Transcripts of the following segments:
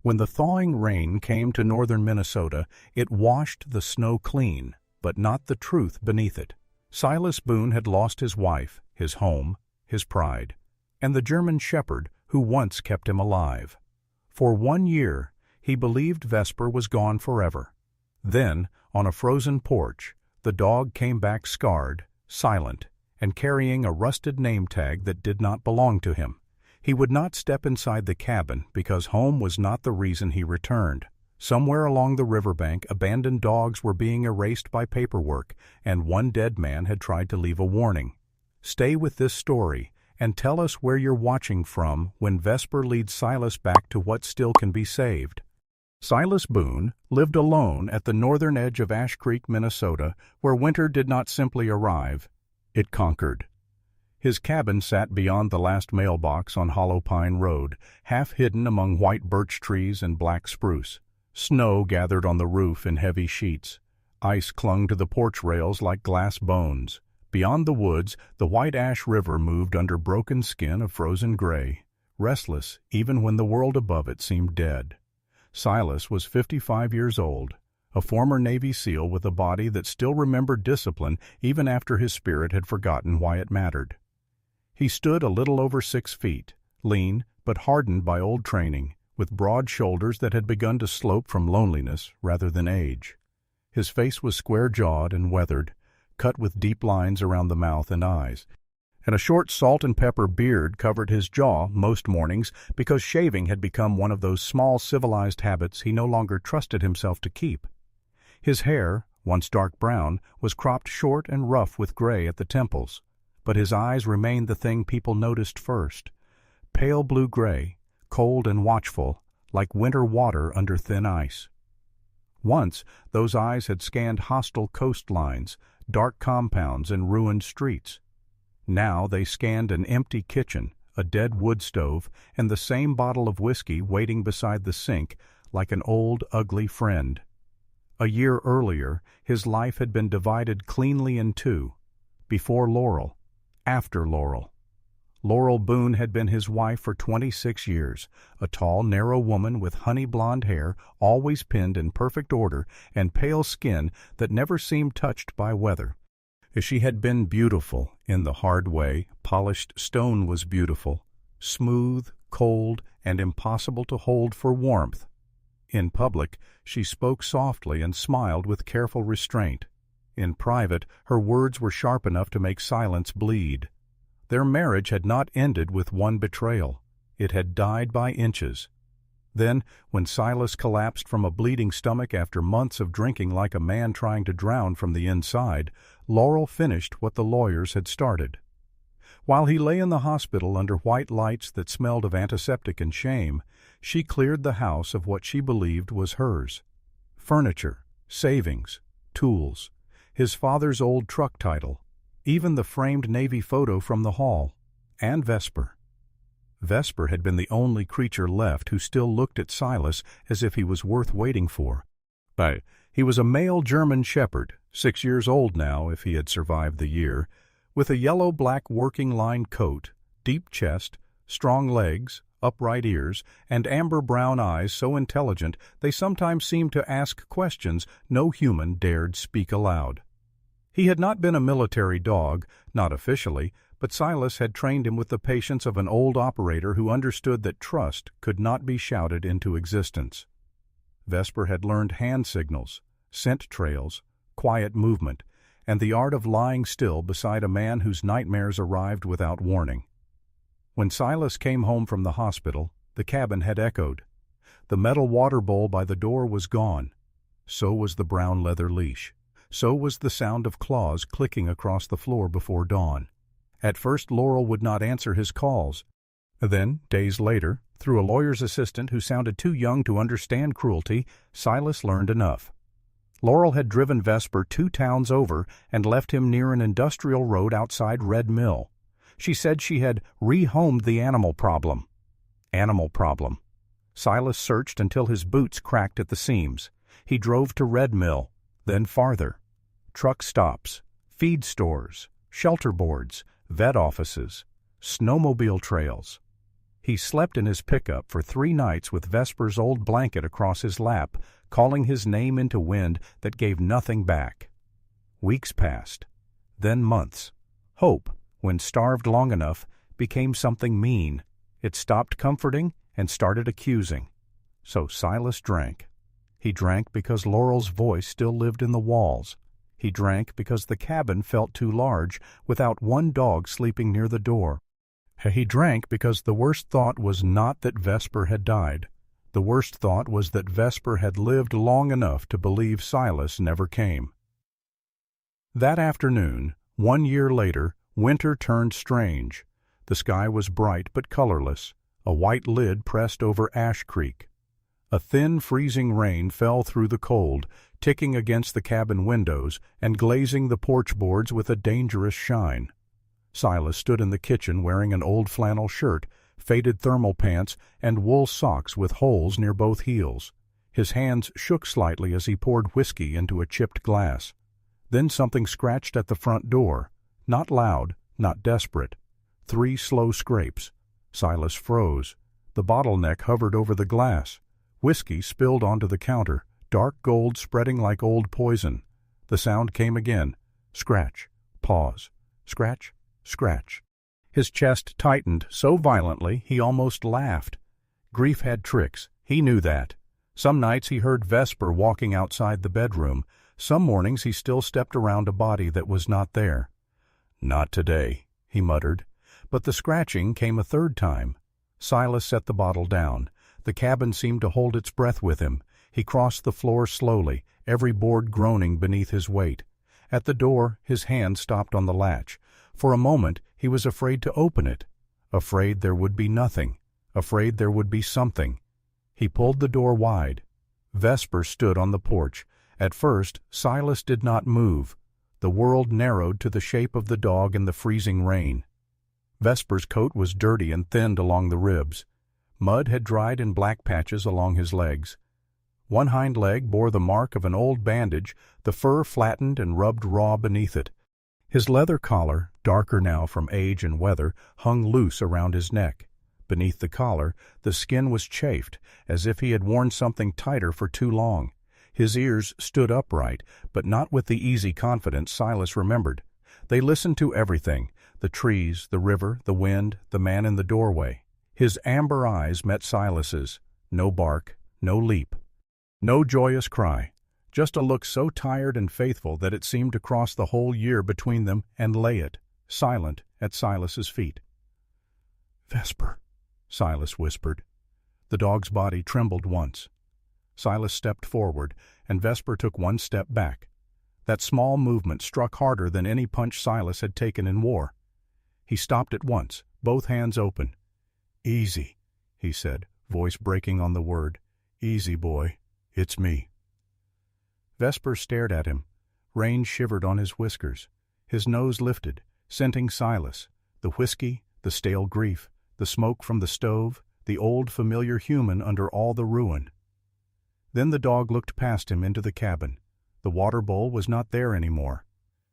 When the thawing rain came to northern Minnesota, it washed the snow clean, but not the truth beneath it. Silas Boone had lost his wife, his home, his pride, and the German shepherd who once kept him alive. For 1 year, he believed Vesper was gone forever. Then, on a frozen porch, the dog came back scarred, silent, and carrying a rusted name tag that did not belong to him. He would not step inside the cabin because home was not the reason he returned. Somewhere along the riverbank, abandoned dogs were being erased by paperwork, and one dead man had tried to leave a warning. Stay with this story and tell us where you're watching from when Vesper leads Silas back to what still can be saved. Silas Boone lived alone at the northern edge of Ash Creek, Minnesota, where winter did not simply arrive, it conquered. His cabin sat beyond the last mailbox on Hollow Pine Road, half hidden among white birch trees and black spruce. Snow gathered on the roof in heavy sheets. Ice clung to the porch rails like glass bones. Beyond the woods, the White Ash River moved under broken skin of frozen gray, restless even when the world above it seemed dead. Silas was 55 years old, a former Navy SEAL with a body that still remembered discipline even after his spirit had forgotten why it mattered. He stood a little over 6 feet, lean but hardened by old training, with broad shoulders that had begun to slope from loneliness rather than age. His face was square-jawed and weathered, cut with deep lines around the mouth and eyes, and a short salt-and-pepper beard covered his jaw most mornings because shaving had become one of those small civilized habits he no longer trusted himself to keep. His hair, once dark brown, was cropped short and rough with gray at the temples, but his eyes remained the thing people noticed first. Pale blue-gray, cold and watchful, like winter water under thin ice. Once, those eyes had scanned hostile coastlines, dark compounds, and ruined streets. Now they scanned an empty kitchen, a dead wood stove, and the same bottle of whiskey waiting beside the sink like an old, ugly friend. A year earlier, his life had been divided cleanly in two, before Laurel, after Laurel. Laurel Boone had been his wife for 26 years, a tall, narrow woman with honey blonde hair, always pinned in perfect order, and pale skin that never seemed touched by weather. She had been beautiful in the hard way. Polished stone was beautiful, smooth, cold, and impossible to hold for warmth. In public, she spoke softly and smiled with careful restraint. In private, her words were sharp enough to make silence bleed. Their marriage had not ended with one betrayal. It had died by inches. Then, when Silas collapsed from a bleeding stomach after months of drinking like a man trying to drown from the inside, Laurel finished what the lawyers had started. While he lay in the hospital under white lights that smelled of antiseptic and shame, she cleared the house of what she believed was hers. Furniture, savings, tools, his father's old truck title, even the framed Navy photo from the hall, and Vesper. Vesper had been the only creature left who still looked at Silas as if he was worth waiting for. He was a male German shepherd, 6 years old now if he had survived the year, with a yellow-black working-line coat, deep chest, strong legs, upright ears, and amber-brown eyes so intelligent they sometimes seemed to ask questions no human dared speak aloud. He had not been a military dog, not officially, but Silas had trained him with the patience of an old operator who understood that trust could not be shouted into existence. Vesper had learned hand signals, scent trails, quiet movement, and the art of lying still beside a man whose nightmares arrived without warning. When Silas came home from the hospital, the cabin had echoed. The metal water bowl by the door was gone. So was the brown leather leash. So was the sound of claws clicking across the floor before dawn. At first Laurel would not answer his calls. Then, days later, through a lawyer's assistant who sounded too young to understand cruelty, Silas learned enough. Laurel had driven Vesper 2 towns over and left him near an industrial road outside Red Mill. She said she had rehomed the animal problem. Animal problem. Silas searched until his boots cracked at the seams. He drove to Red Mill, then farther. Truck stops, feed stores, shelter boards, vet offices, snowmobile trails. He slept in his pickup for 3 nights with Vesper's old blanket across his lap, calling his name into wind that gave nothing back. Weeks passed, then months. Hope, when starved long enough, became something mean. It stopped comforting and started accusing. So Silas drank. He drank because Laurel's voice still lived in the walls. He drank because the cabin felt too large without one dog sleeping near the door. He drank because the worst thought was not that Vesper had died. The worst thought was that Vesper had lived long enough to believe Silas never came. That afternoon, 1 year later, winter turned strange. The sky was bright but colorless. A white lid pressed over Ash Creek. A thin, freezing rain fell through the cold, ticking against the cabin windows and glazing the porch boards with a dangerous shine. Silas stood in the kitchen wearing an old flannel shirt, faded thermal pants, and wool socks with holes near both heels. His hands shook slightly as he poured whiskey into a chipped glass. Then something scratched at the front door. Not loud, not desperate. 3 slow scrapes. Silas froze. The bottleneck hovered over the glass. Whiskey spilled onto the counter, dark gold spreading like old poison. The sound came again. Scratch. Pause. Scratch. Scratch. His chest tightened so violently he almost laughed. Grief had tricks. He knew that. Some nights he heard Vesper walking outside the bedroom. Some mornings he still stepped around a body that was not there. "Not today," he muttered. But the scratching came a third time. Silas set the bottle down. The cabin seemed to hold its breath with him. He crossed the floor slowly, every board groaning beneath his weight. At the door, his hand stopped on the latch. For a moment, he was afraid to open it. Afraid there would be nothing. Afraid there would be something. He pulled the door wide. Vesper stood on the porch. At first, Silas did not move. The world narrowed to the shape of the dog in the freezing rain. Vesper's coat was dirty and thinned along the ribs. Mud had dried in black patches along his legs. One hind leg bore the mark of an old bandage, the fur flattened and rubbed raw beneath it. His leather collar, darker now from age and weather, hung loose around his neck. Beneath the collar, the skin was chafed, as if he had worn something tighter for too long. His ears stood upright, but not with the easy confidence Silas remembered. They listened to everything, the trees, the river, the wind, the man in the doorway. His amber eyes met Silas's. No bark, no leap. No joyous cry. Just a look so tired and faithful that it seemed to cross the whole year between them and lay it, silent, at Silas's feet. "Vesper," Silas whispered. The dog's body trembled once. Silas stepped forward, and Vesper took 1 step back. That small movement struck harder than any punch Silas had taken in war. He stopped at once, both hands open. "Easy," he said, voice breaking on the word. "Easy, boy. It's me." Vesper stared at him. Rain shivered on his whiskers. His nose lifted, scenting Silas, the whiskey, the stale grief, the smoke from the stove, the old familiar human under all the ruin. Then the dog looked past him into the cabin. The water bowl was not there anymore.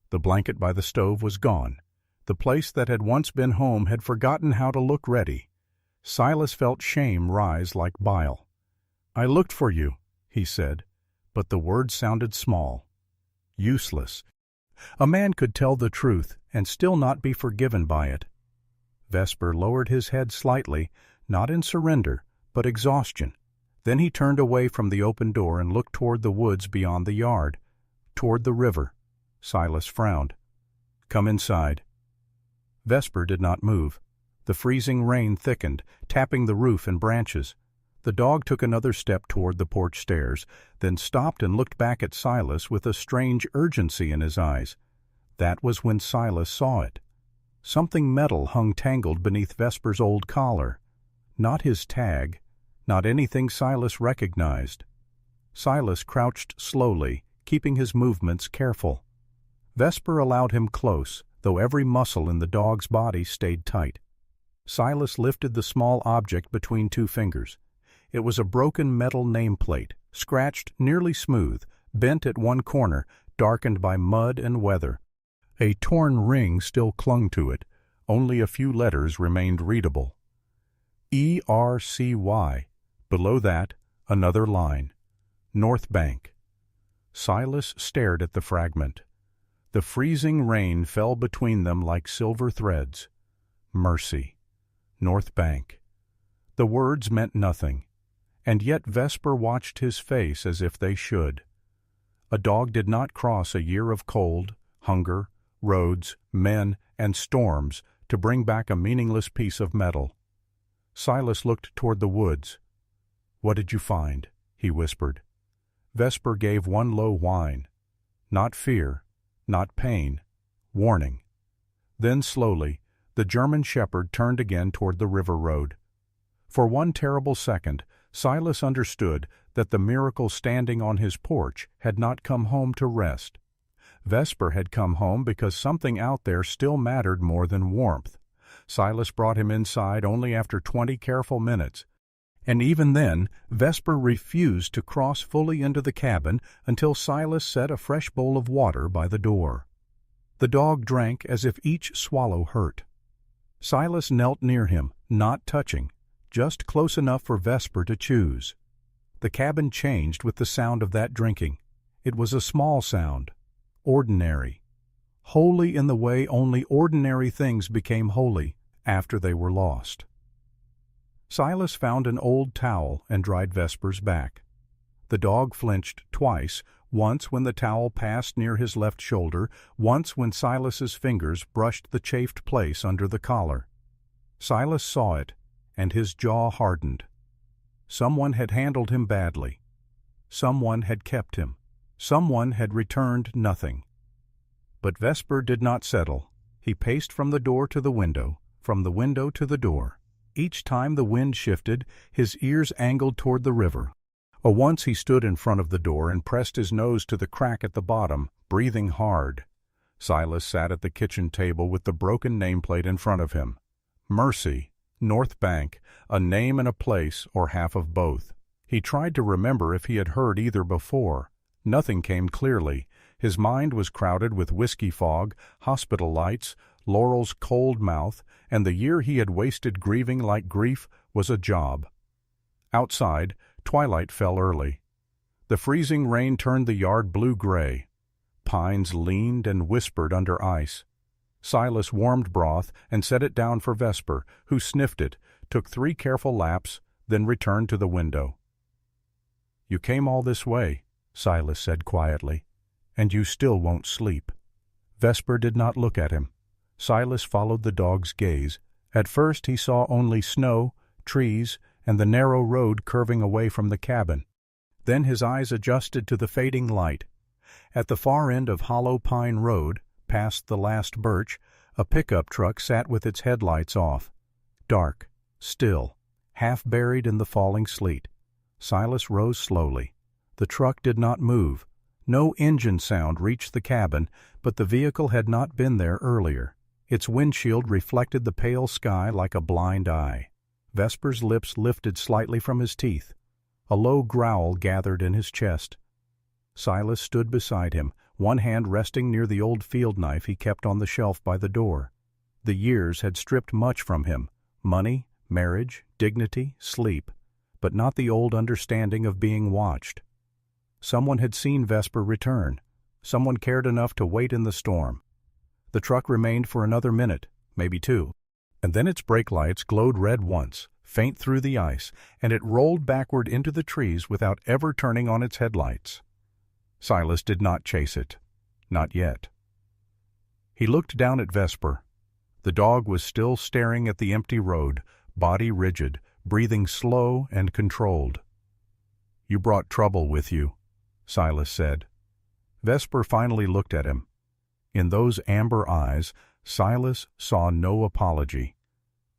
The blanket by the stove was gone. The place that had once been home had forgotten how to look ready. Silas felt shame rise like bile. "I looked for you," he said, but the words sounded small. Useless. A man could tell the truth and still not be forgiven by it. Vesper lowered his head slightly, not in surrender, but exhaustion. Then he turned away from the open door and looked toward the woods beyond the yard, toward the river. Silas frowned. "Come inside." Vesper did not move. The freezing rain thickened, tapping the roof and branches. The dog took another step toward the porch stairs, then stopped and looked back at Silas with a strange urgency in his eyes. That was when Silas saw it. Something metal hung tangled beneath Vesper's old collar. Not his tag, not anything Silas recognized. Silas crouched slowly, keeping his movements careful. Vesper allowed him close, though every muscle in the dog's body stayed tight. Silas lifted the small object between 2 fingers. It was a broken metal nameplate, scratched nearly smooth, bent at one corner, darkened by mud and weather. A torn ring still clung to it. Only a few letters remained readable. ERCY. Below that, another line. North Bank. Silas stared at the fragment. The freezing rain fell between them like silver threads. Mercy. North Bank. The words meant nothing, and yet Vesper watched his face as if they should. A dog did not cross a year of cold, hunger, roads, men, and storms to bring back a meaningless piece of metal. Silas looked toward the woods. "What did you find?" he whispered. Vesper gave one low whine. Not fear, not pain, warning. Then slowly, the German shepherd turned again toward the river road. For one terrible second, Silas understood that the miracle standing on his porch had not come home to rest. Vesper had come home because something out there still mattered more than warmth. Silas brought him inside only after 20 careful minutes, and even then Vesper refused to cross fully into the cabin until Silas set a fresh bowl of water by the door. The dog drank as if each swallow hurt. Silas knelt near him, not touching, just close enough for Vesper to choose. The cabin changed with the sound of that drinking. It was a small sound, ordinary, holy in the way only ordinary things became holy after they were lost. Silas found an old towel and dried Vesper's back. The dog flinched twice, once when the towel passed near his left shoulder, once when Silas's fingers brushed the chafed place under the collar. Silas saw it, and his jaw hardened. Someone had handled him badly. Someone had kept him. Someone had returned nothing. But Vesper did not settle. He paced from the door to the window, from the window to the door. Each time the wind shifted, his ears angled toward the river. Once he stood in front of the door and pressed his nose to the crack at the bottom, breathing hard. Silas sat at the kitchen table with the broken nameplate in front of him. Mercy, North Bank, a name and a place, or half of both. He tried to remember if he had heard either before. Nothing came clearly. His mind was crowded with whiskey fog, hospital lights, Laurel's cold mouth, and the year he had wasted grieving like grief was a job. Outside, twilight fell early. The freezing rain turned the yard blue-gray. Pines leaned and whispered under ice. Silas warmed broth and set it down for Vesper, who sniffed it, took 3 careful laps, then returned to the window. "You came all this way," Silas said quietly, "and you still won't sleep." Vesper did not look at him. Silas followed the dog's gaze. At first he saw only snow, trees, and the narrow road curving away from the cabin. Then his eyes adjusted to the fading light. At the far end of Hollow Pine Road, past the last birch, a pickup truck sat with its headlights off. Dark, still, half buried in the falling sleet. Silas rose slowly. The truck did not move. No engine sound reached the cabin, but the vehicle had not been there earlier. Its windshield reflected the pale sky like a blind eye. Vesper's lips lifted slightly from his teeth. A low growl gathered in his chest. Silas stood beside him, one hand resting near the old field knife he kept on the shelf by the door. The years had stripped much from him: money, marriage, dignity, sleep, but not the old understanding of being watched. Someone had seen Vesper return. Someone cared enough to wait in the storm. The truck remained for another minute, maybe 2, and then its brake lights glowed red once, faint through the ice, and it rolled backward into the trees without ever turning on its headlights. Silas did not chase it. Not yet. He looked down at Vesper. The dog was still staring at the empty road, body rigid, breathing slow and controlled. "You brought trouble with you," Silas said. Vesper finally looked at him. In those amber eyes, Silas saw no apology,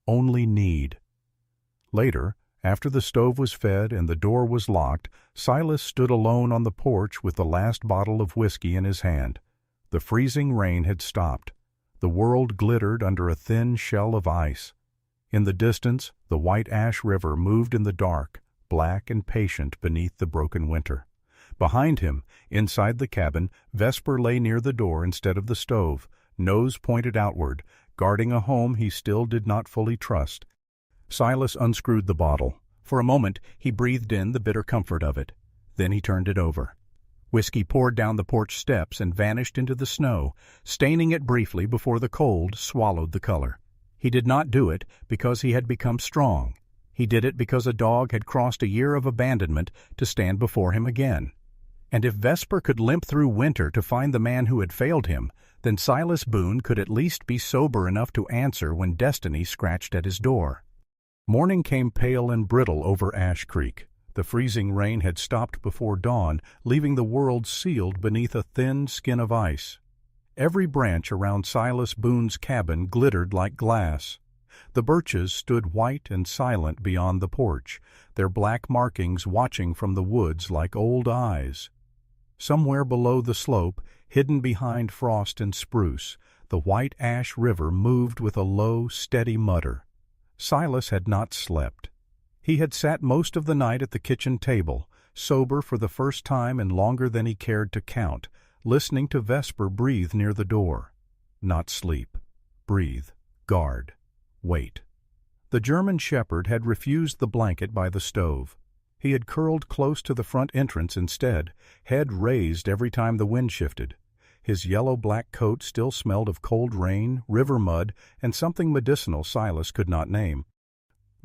only need. Later, after the stove was fed and the door was locked, Silas stood alone on the porch with the last bottle of whiskey in his hand. The freezing rain had stopped. The world glittered under a thin shell of ice. In the distance, the white ash river moved in the dark, black and patient beneath the broken winter. Behind him, inside the cabin, Vesper lay near the door instead of the stove, nose pointed outward, guarding a home he still did not fully trust. Silas unscrewed the bottle. For a moment he breathed in the bitter comfort of it. Then he turned it over. Whiskey poured down the porch steps and vanished into the snow, staining it briefly before the cold swallowed the color. He did not do it because he had become strong. He did it because a dog had crossed a year of abandonment to stand before him again. And if Vesper could limp through winter to find the man who had failed him, then Silas Boone could at least be sober enough to answer when destiny scratched at his door. Morning came pale and brittle over Ash Creek. The freezing rain had stopped before dawn, leaving the world sealed beneath a thin skin of ice. Every branch around Silas Boone's cabin glittered like glass. The birches stood white and silent beyond the porch, their black markings watching from the woods like old eyes. Somewhere below the slope, hidden behind frost and spruce, the white ash river moved with a low, steady mutter. Silas had not slept. He had sat most of the night at the kitchen table, sober for the first time in longer than he cared to count, listening to Vesper breathe near the door. Not sleep. Breathe. Guard. Wait. The German shepherd had refused the blanket by the stove. He had curled close to the front entrance instead, head raised every time the wind shifted. His yellow-black coat still smelled of cold rain, river mud, and something medicinal Silas could not name.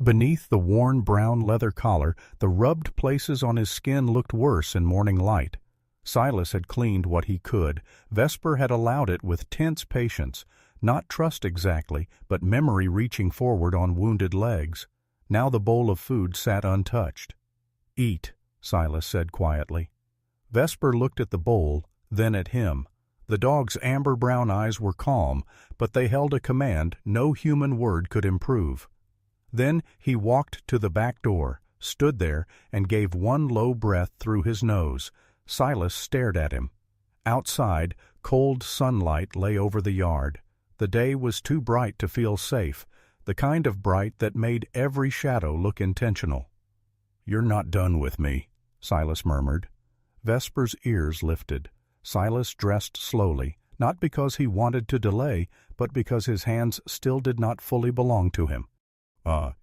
Beneath the worn brown leather collar, the rubbed places on his skin looked worse in morning light. Silas had cleaned what he could. Vesper had allowed it with tense patience, not trust exactly, but memory reaching forward on wounded legs. Now the bowl of food sat untouched. "Eat," Silas said quietly. Vesper looked at the bowl, then at him. The dog's amber-brown eyes were calm, but they held a command no human word could improve. Then he walked to the back door, stood there, and gave one low breath through his nose. Silas stared at him. Outside, cold sunlight lay over the yard. The day was too bright to feel safe, the kind of bright that made every shadow look intentional. "You're not done with me," Silas murmured. Vesper's ears lifted. Silas dressed slowly, not because he wanted to delay, but because his hands still did not fully belong to him.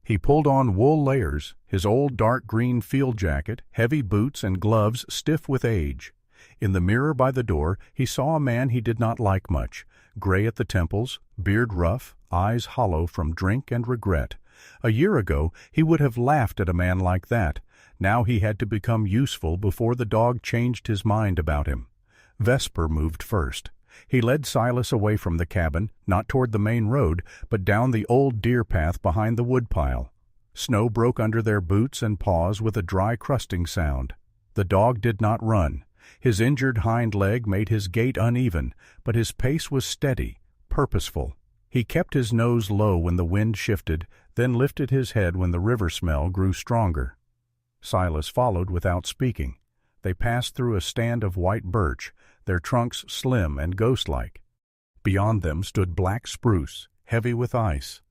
He pulled on wool layers, his old dark green field jacket, heavy boots, and gloves stiff with age. In the mirror by the door he saw a man he did not like much, gray at the temples, beard rough, eyes hollow from drink and regret. A year ago he would have laughed at a man like that. Now he had to become useful before the dog changed his mind about him. Vesper moved first. He led Silas away from the cabin, not toward the main road, but down the old deer path behind the woodpile. Snow broke under their boots and paws with a dry crusting sound. The dog did not run. His injured hind leg made his gait uneven, but his pace was steady, purposeful. He kept his nose low when the wind shifted, then lifted his head when the river smell grew stronger. Silas followed without speaking. They passed through a stand of white birch, their trunks slim and ghost-like. Beyond them stood black spruce, heavy with ice.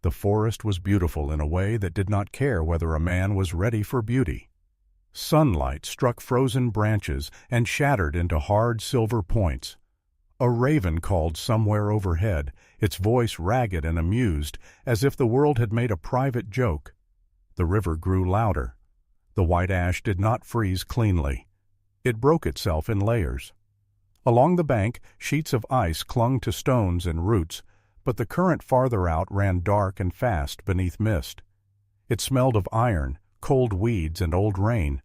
The forest was beautiful in a way that did not care whether a man was ready for beauty. Sunlight struck frozen branches and shattered into hard silver points. A raven called somewhere overhead, its voice ragged and amused, as if the world had made a private joke. The river grew louder. The white ash did not freeze cleanly. It broke itself in layers. Along the bank, sheets of ice clung to stones and roots, but the current farther out ran dark and fast beneath mist. It smelled of iron, cold weeds, and old rain.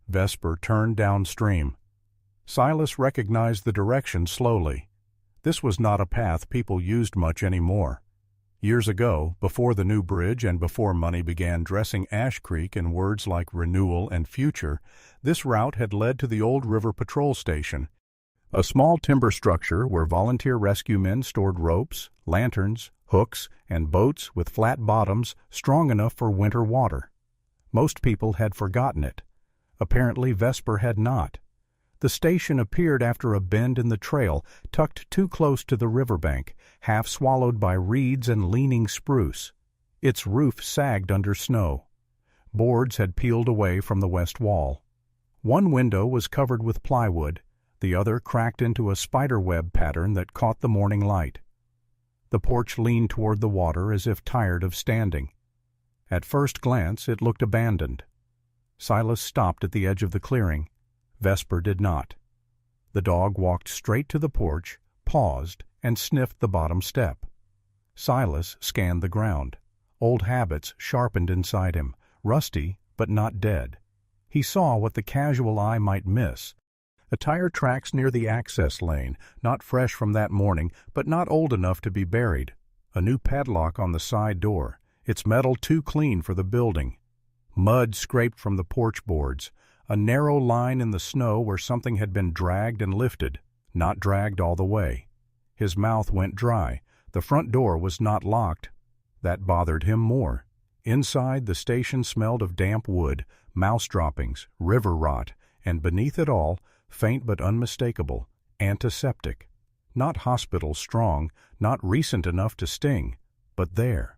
Vesper turned downstream. Silas recognized the direction slowly. This was not a path people used much anymore. Years ago, before the new bridge and before money began dressing Ash Creek in words like renewal and future, this route had led to the old river patrol station, a small timber structure where volunteer rescue men stored ropes, lanterns, hooks, and boats with flat bottoms strong enough for winter water. Most people had forgotten it. Apparently Vesper had not. The station appeared after a bend in the trail, tucked too close to the riverbank, half swallowed by reeds and leaning spruce. Its roof sagged under snow. Boards had peeled away from the west wall. One window was covered with plywood, the other cracked into a spiderweb pattern that caught the morning light. The porch leaned toward the water as if tired of standing. At first glance, it looked abandoned. Silas stopped at the edge of the clearing. Vesper did not. The dog walked straight to the porch, paused, and sniffed the bottom step. Silas scanned the ground. Old habits sharpened inside him, rusty but not dead. He saw what the casual eye might miss. The tire tracks near the access lane, not fresh from that morning, but not old enough to be buried. A new padlock on the side door, its metal too clean for the building. Mud scraped from the porch boards, a narrow line in the snow where something had been dragged and lifted, not dragged all the way. His mouth went dry. The front door was not locked. That bothered him more. Inside, the station smelled of damp wood, mouse droppings, river rot, and beneath it all, faint but unmistakable, antiseptic. Not hospital strong, not recent enough to sting, but there.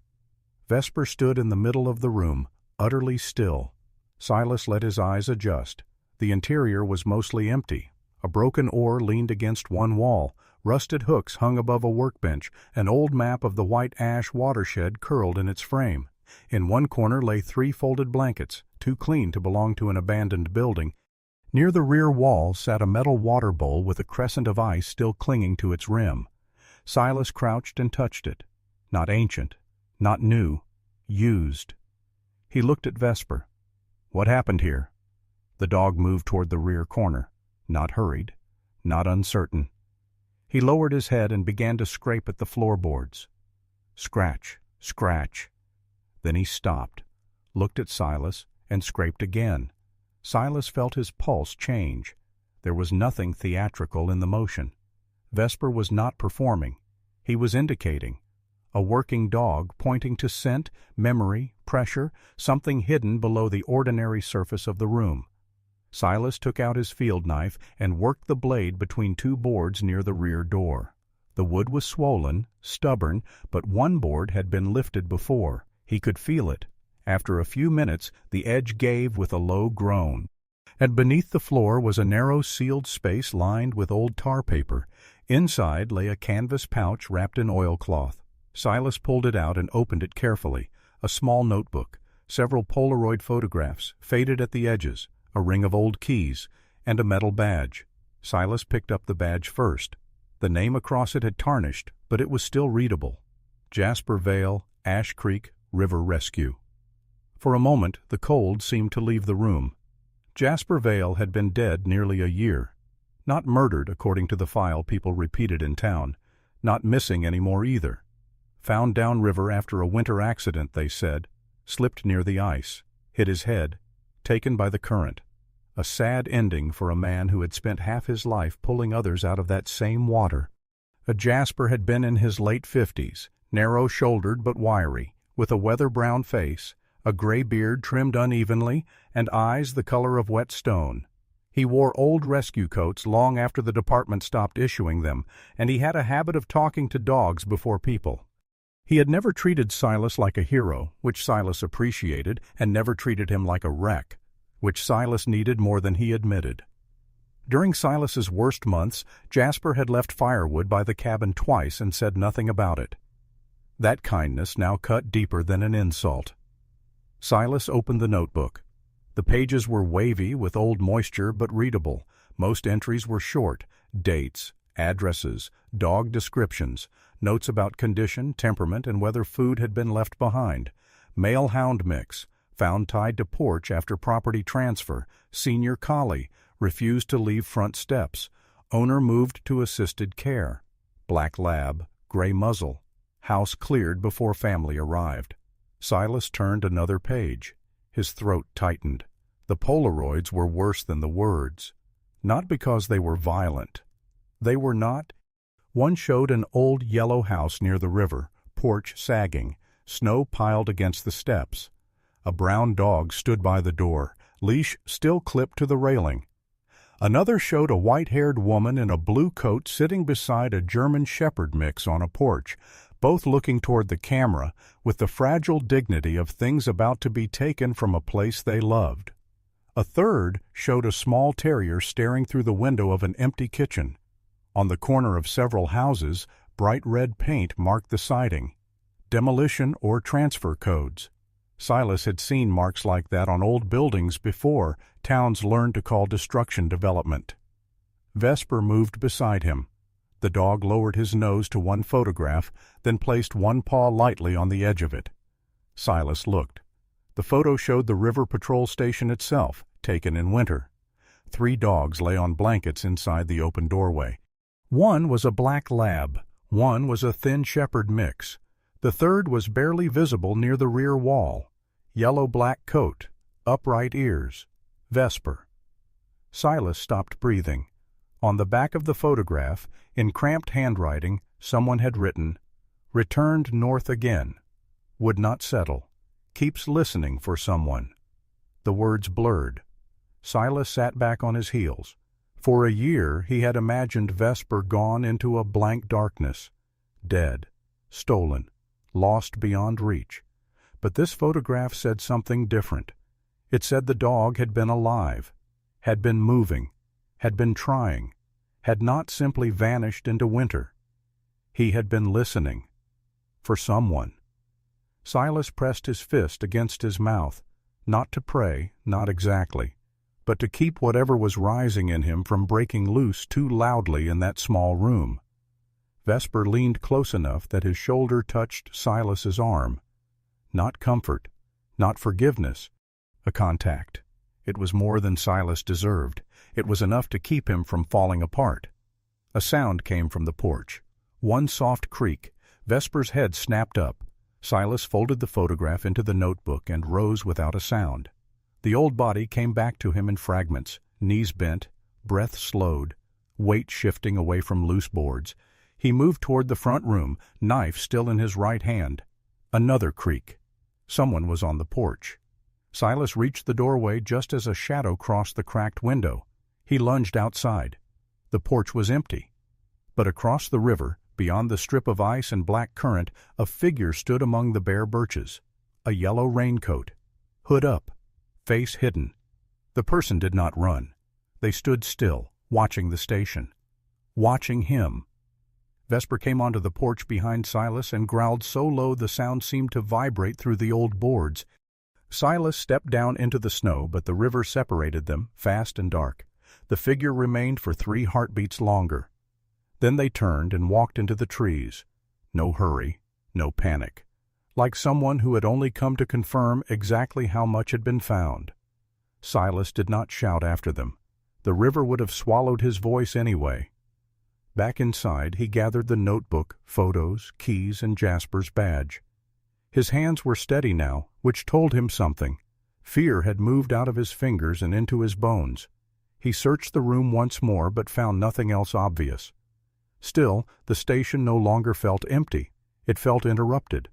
Vesper stood in the middle of the room, utterly still. Silas let his eyes adjust. The interior was mostly empty. A broken oar leaned against one wall. Rusted hooks hung above a workbench. An old map of the White Ash watershed curled in its frame. In one corner lay 3 folded blankets, too clean to belong to an abandoned building. Near the rear wall sat a metal water bowl with a crescent of ice still clinging to its rim. Silas crouched and touched it. Not ancient, not new, used. He looked at Vesper. What happened here? The dog moved toward the rear corner, not hurried, not uncertain. He lowered his head and began to scrape at the floorboards. Scratch, scratch. Then he stopped, looked at Silas, and scraped again. Silas felt his pulse change. There was nothing theatrical in the motion. Vesper was not performing. He was indicating. A working dog pointing to scent, memory, pressure, something hidden below the ordinary surface of the room. Silas took out his field knife and worked the blade between 2 boards near the rear door. The wood was swollen, stubborn, but one board had been lifted before. He could feel it. After a few minutes, the edge gave with a low groan. And beneath the floor was a narrow sealed space lined with old tar paper. Inside lay a canvas pouch wrapped in oilcloth. Silas pulled it out and opened it carefully. A small notebook, several Polaroid photographs, faded at the edges, a ring of old keys, and a metal badge. Silas picked up the badge first. The name across it had tarnished, but it was still readable. Jasper Vale, Ash Creek, River Rescue. For a moment, the cold seemed to leave the room. Jasper Vale had been dead nearly a year. Not murdered, according to the file people repeated in town. Not missing anymore either. Found downriver after a winter accident, they said. Slipped near the ice. Hit his head. Taken by the current. A sad ending for a man who had spent half his life pulling others out of that same water. A Jasper had been in his late 50s, narrow-shouldered but wiry, with a weather-brown face, a gray beard trimmed unevenly, and eyes the color of wet stone. He wore old rescue coats long after the department stopped issuing them, and he had a habit of talking to dogs before people. He had never treated Silas like a hero, which Silas appreciated, and never treated him like a wreck, which Silas needed more than he admitted. During Silas's worst months, Jasper had left firewood by the cabin twice and said nothing about it. That kindness now cut deeper than an insult. Silas opened the notebook. The pages were wavy with old moisture but readable. Most entries were short: dates, addresses, dog descriptions, notes about condition, temperament, and whether food had been left behind. Male-hound mix, found tied to porch after property transfer, senior collie, refused to leave front steps, owner moved to assisted care, black lab, gray muzzle, house cleared before family arrived. Silas turned another page. His throat tightened. The Polaroids were worse than the words. Not because they were violent. They were not. One showed an old yellow house near the river, porch sagging, snow piled against the steps. A brown dog stood by the door, leash still clipped to the railing. Another showed a white-haired woman in a blue coat sitting beside a German Shepherd mix on a porch, both looking toward the camera with the fragile dignity of things about to be taken from a place they loved. A third showed a small terrier staring through the window of an empty kitchen. On the corner of several houses, bright red paint marked the siding. Demolition or transfer codes. Silas had seen marks like that on old buildings before towns learned to call destruction development. Vesper moved beside him. The dog lowered his nose to one photograph, then placed one paw lightly on the edge of it. Silas looked. The photo showed the river patrol station itself, taken in winter. 3 dogs lay on blankets inside the open doorway. One was a black lab, one was a thin shepherd mix. The third was barely visible near the rear wall. Yellow-black coat, upright ears, Vesper. Silas stopped breathing. On the back of the photograph, in cramped handwriting, someone had written, "Returned north again. Would not settle. Keeps listening for someone." The words blurred. Silas sat back on his heels. For a year he had imagined Vesper gone into a blank darkness, dead, stolen, lost beyond reach. But this photograph said something different. It said the dog had been alive, had been moving, had been trying, had not simply vanished into winter. He had been listening. For someone. Silas pressed his fist against his mouth, not to pray, not exactly, but to keep whatever was rising in him from breaking loose too loudly in that small room. Vesper leaned close enough that his shoulder touched Silas's arm. Not comfort, not forgiveness, a contact. It was more than Silas deserved. It was enough to keep him from falling apart. A sound came from the porch. One soft creak. Vesper's head snapped up. Silas folded the photograph into the notebook and rose without a sound. The old body came back to him in fragments, knees bent, breath slowed, weight shifting away from loose boards. He moved toward the front room, knife still in his right hand. Another creak. Someone was on the porch. Silas reached the doorway just as a shadow crossed the cracked window. He lunged outside. The porch was empty. But across the river, beyond the strip of ice and black current, a figure stood among the bare birches. A yellow raincoat. Hood up. Face hidden. The person did not run. They stood still, watching the station. Watching him. Vesper came onto the porch behind Silas and growled so low the sound seemed to vibrate through the old boards. Silas stepped down into the snow, but the river separated them, fast and dark. The figure remained for 3 heartbeats longer. Then they turned and walked into the trees. No hurry, no panic. Like someone who had only come to confirm exactly how much had been found. Silas did not shout after them. The river would have swallowed his voice anyway. Back inside, he gathered the notebook, photos, keys, and Jasper's badge. His hands were steady now, which told him something. Fear had moved out of his fingers and into his bones. He searched the room once more, but found nothing else obvious. Still, the station no longer felt empty. It felt interrupted.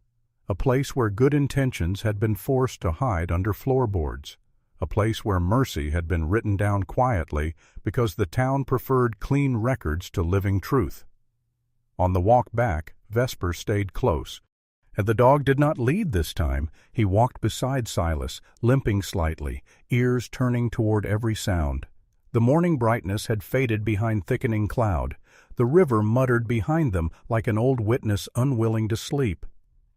A place where good intentions had been forced to hide under floorboards. A place where mercy had been written down quietly because the town preferred clean records to living truth. On the walk back, Vesper stayed close. And the dog did not lead this time. He walked beside Silas, limping slightly, ears turning toward every sound. The morning brightness had faded behind thickening cloud. The river muttered behind them like an old witness unwilling to sleep.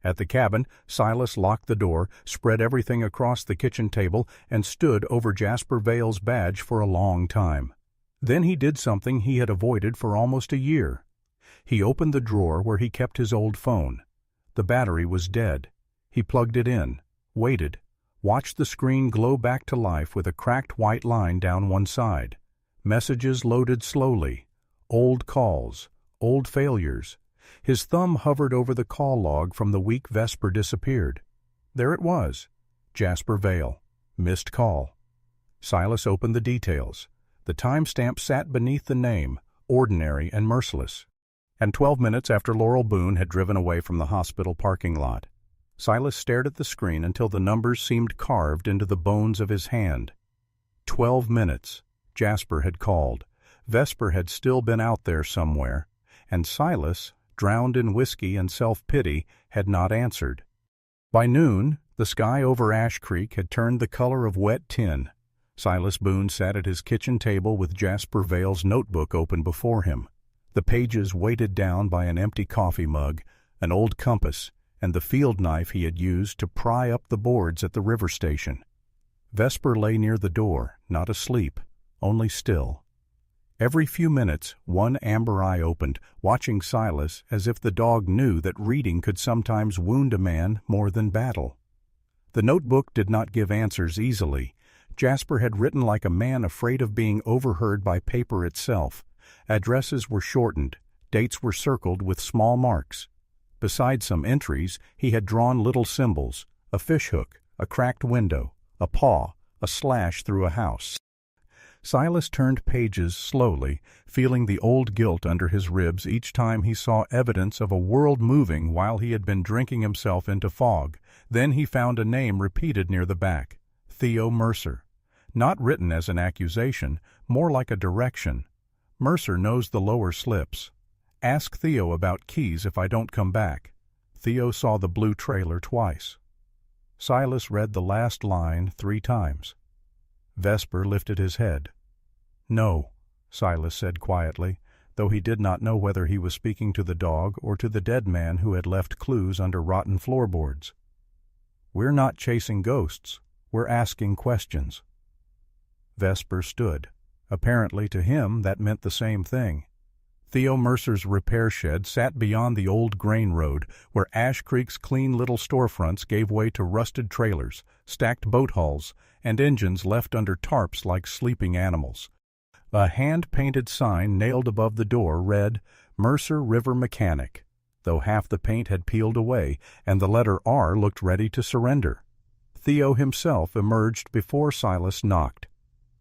At the cabin, Silas locked the door, spread everything across the kitchen table, and stood over Jasper Vale's badge for a long time. Then he did something he had avoided for almost a year. He opened the drawer where he kept his old phone. The battery was dead. He plugged it in, waited, watched the screen glow back to life with a cracked white line down one side. Messages loaded slowly. Old calls, old failures. His thumb hovered over the call log from the week Vesper disappeared. There it was. Jasper Vale. Missed call. Silas opened the details. The timestamp sat beneath the name, ordinary and merciless. And 12 minutes after Laurel Boone had driven away from the hospital parking lot. Silas stared at the screen until the numbers seemed carved into the bones of his hand. 12 minutes. Jasper had called. Vesper had still been out there somewhere. And Silas, drowned in whiskey and self-pity, had not answered. By noon, the sky over Ash Creek had turned the color of wet tin. Silas Boone sat at his kitchen table with Jasper Vale's notebook open before him. The pages weighted down by an empty coffee mug, an old compass, and the field knife he had used to pry up the boards at the river station. Vesper lay near the door, not asleep, only still. Every few minutes, one amber eye opened, watching Silas as if the dog knew that reading could sometimes wound a man more than battle. The notebook did not give answers easily. Jasper had written like a man afraid of being overheard by paper itself. Addresses were shortened, dates were circled with small marks. Besides some entries, he had drawn little symbols: a fishhook, a cracked window, a paw, a slash through a house. Silas turned pages slowly, feeling the old guilt under his ribs each time he saw evidence of a world moving while he had been drinking himself into fog. Then he found a name repeated near the back: Theo Mercer. Not written as an accusation, more like a direction. Mercer knows the lower slips. Ask Theo about keys if I don't come back. Theo saw the blue trailer twice. Silas read the last line 3 times. Vesper lifted his head. "No," Silas said quietly, though he did not know whether he was speaking to the dog or to the dead man who had left clues under rotten floorboards. "We're not chasing ghosts. We're asking questions." Vesper stood. Apparently to him that meant the same thing. Theo Mercer's repair shed sat beyond the old grain road, where Ash Creek's clean little storefronts gave way to rusted trailers, stacked boat hulls, and engines left under tarps like sleeping animals. A hand-painted sign nailed above the door read, "Mercer River Mechanic," though half the paint had peeled away, and the letter R looked ready to surrender. Theo himself emerged before Silas knocked.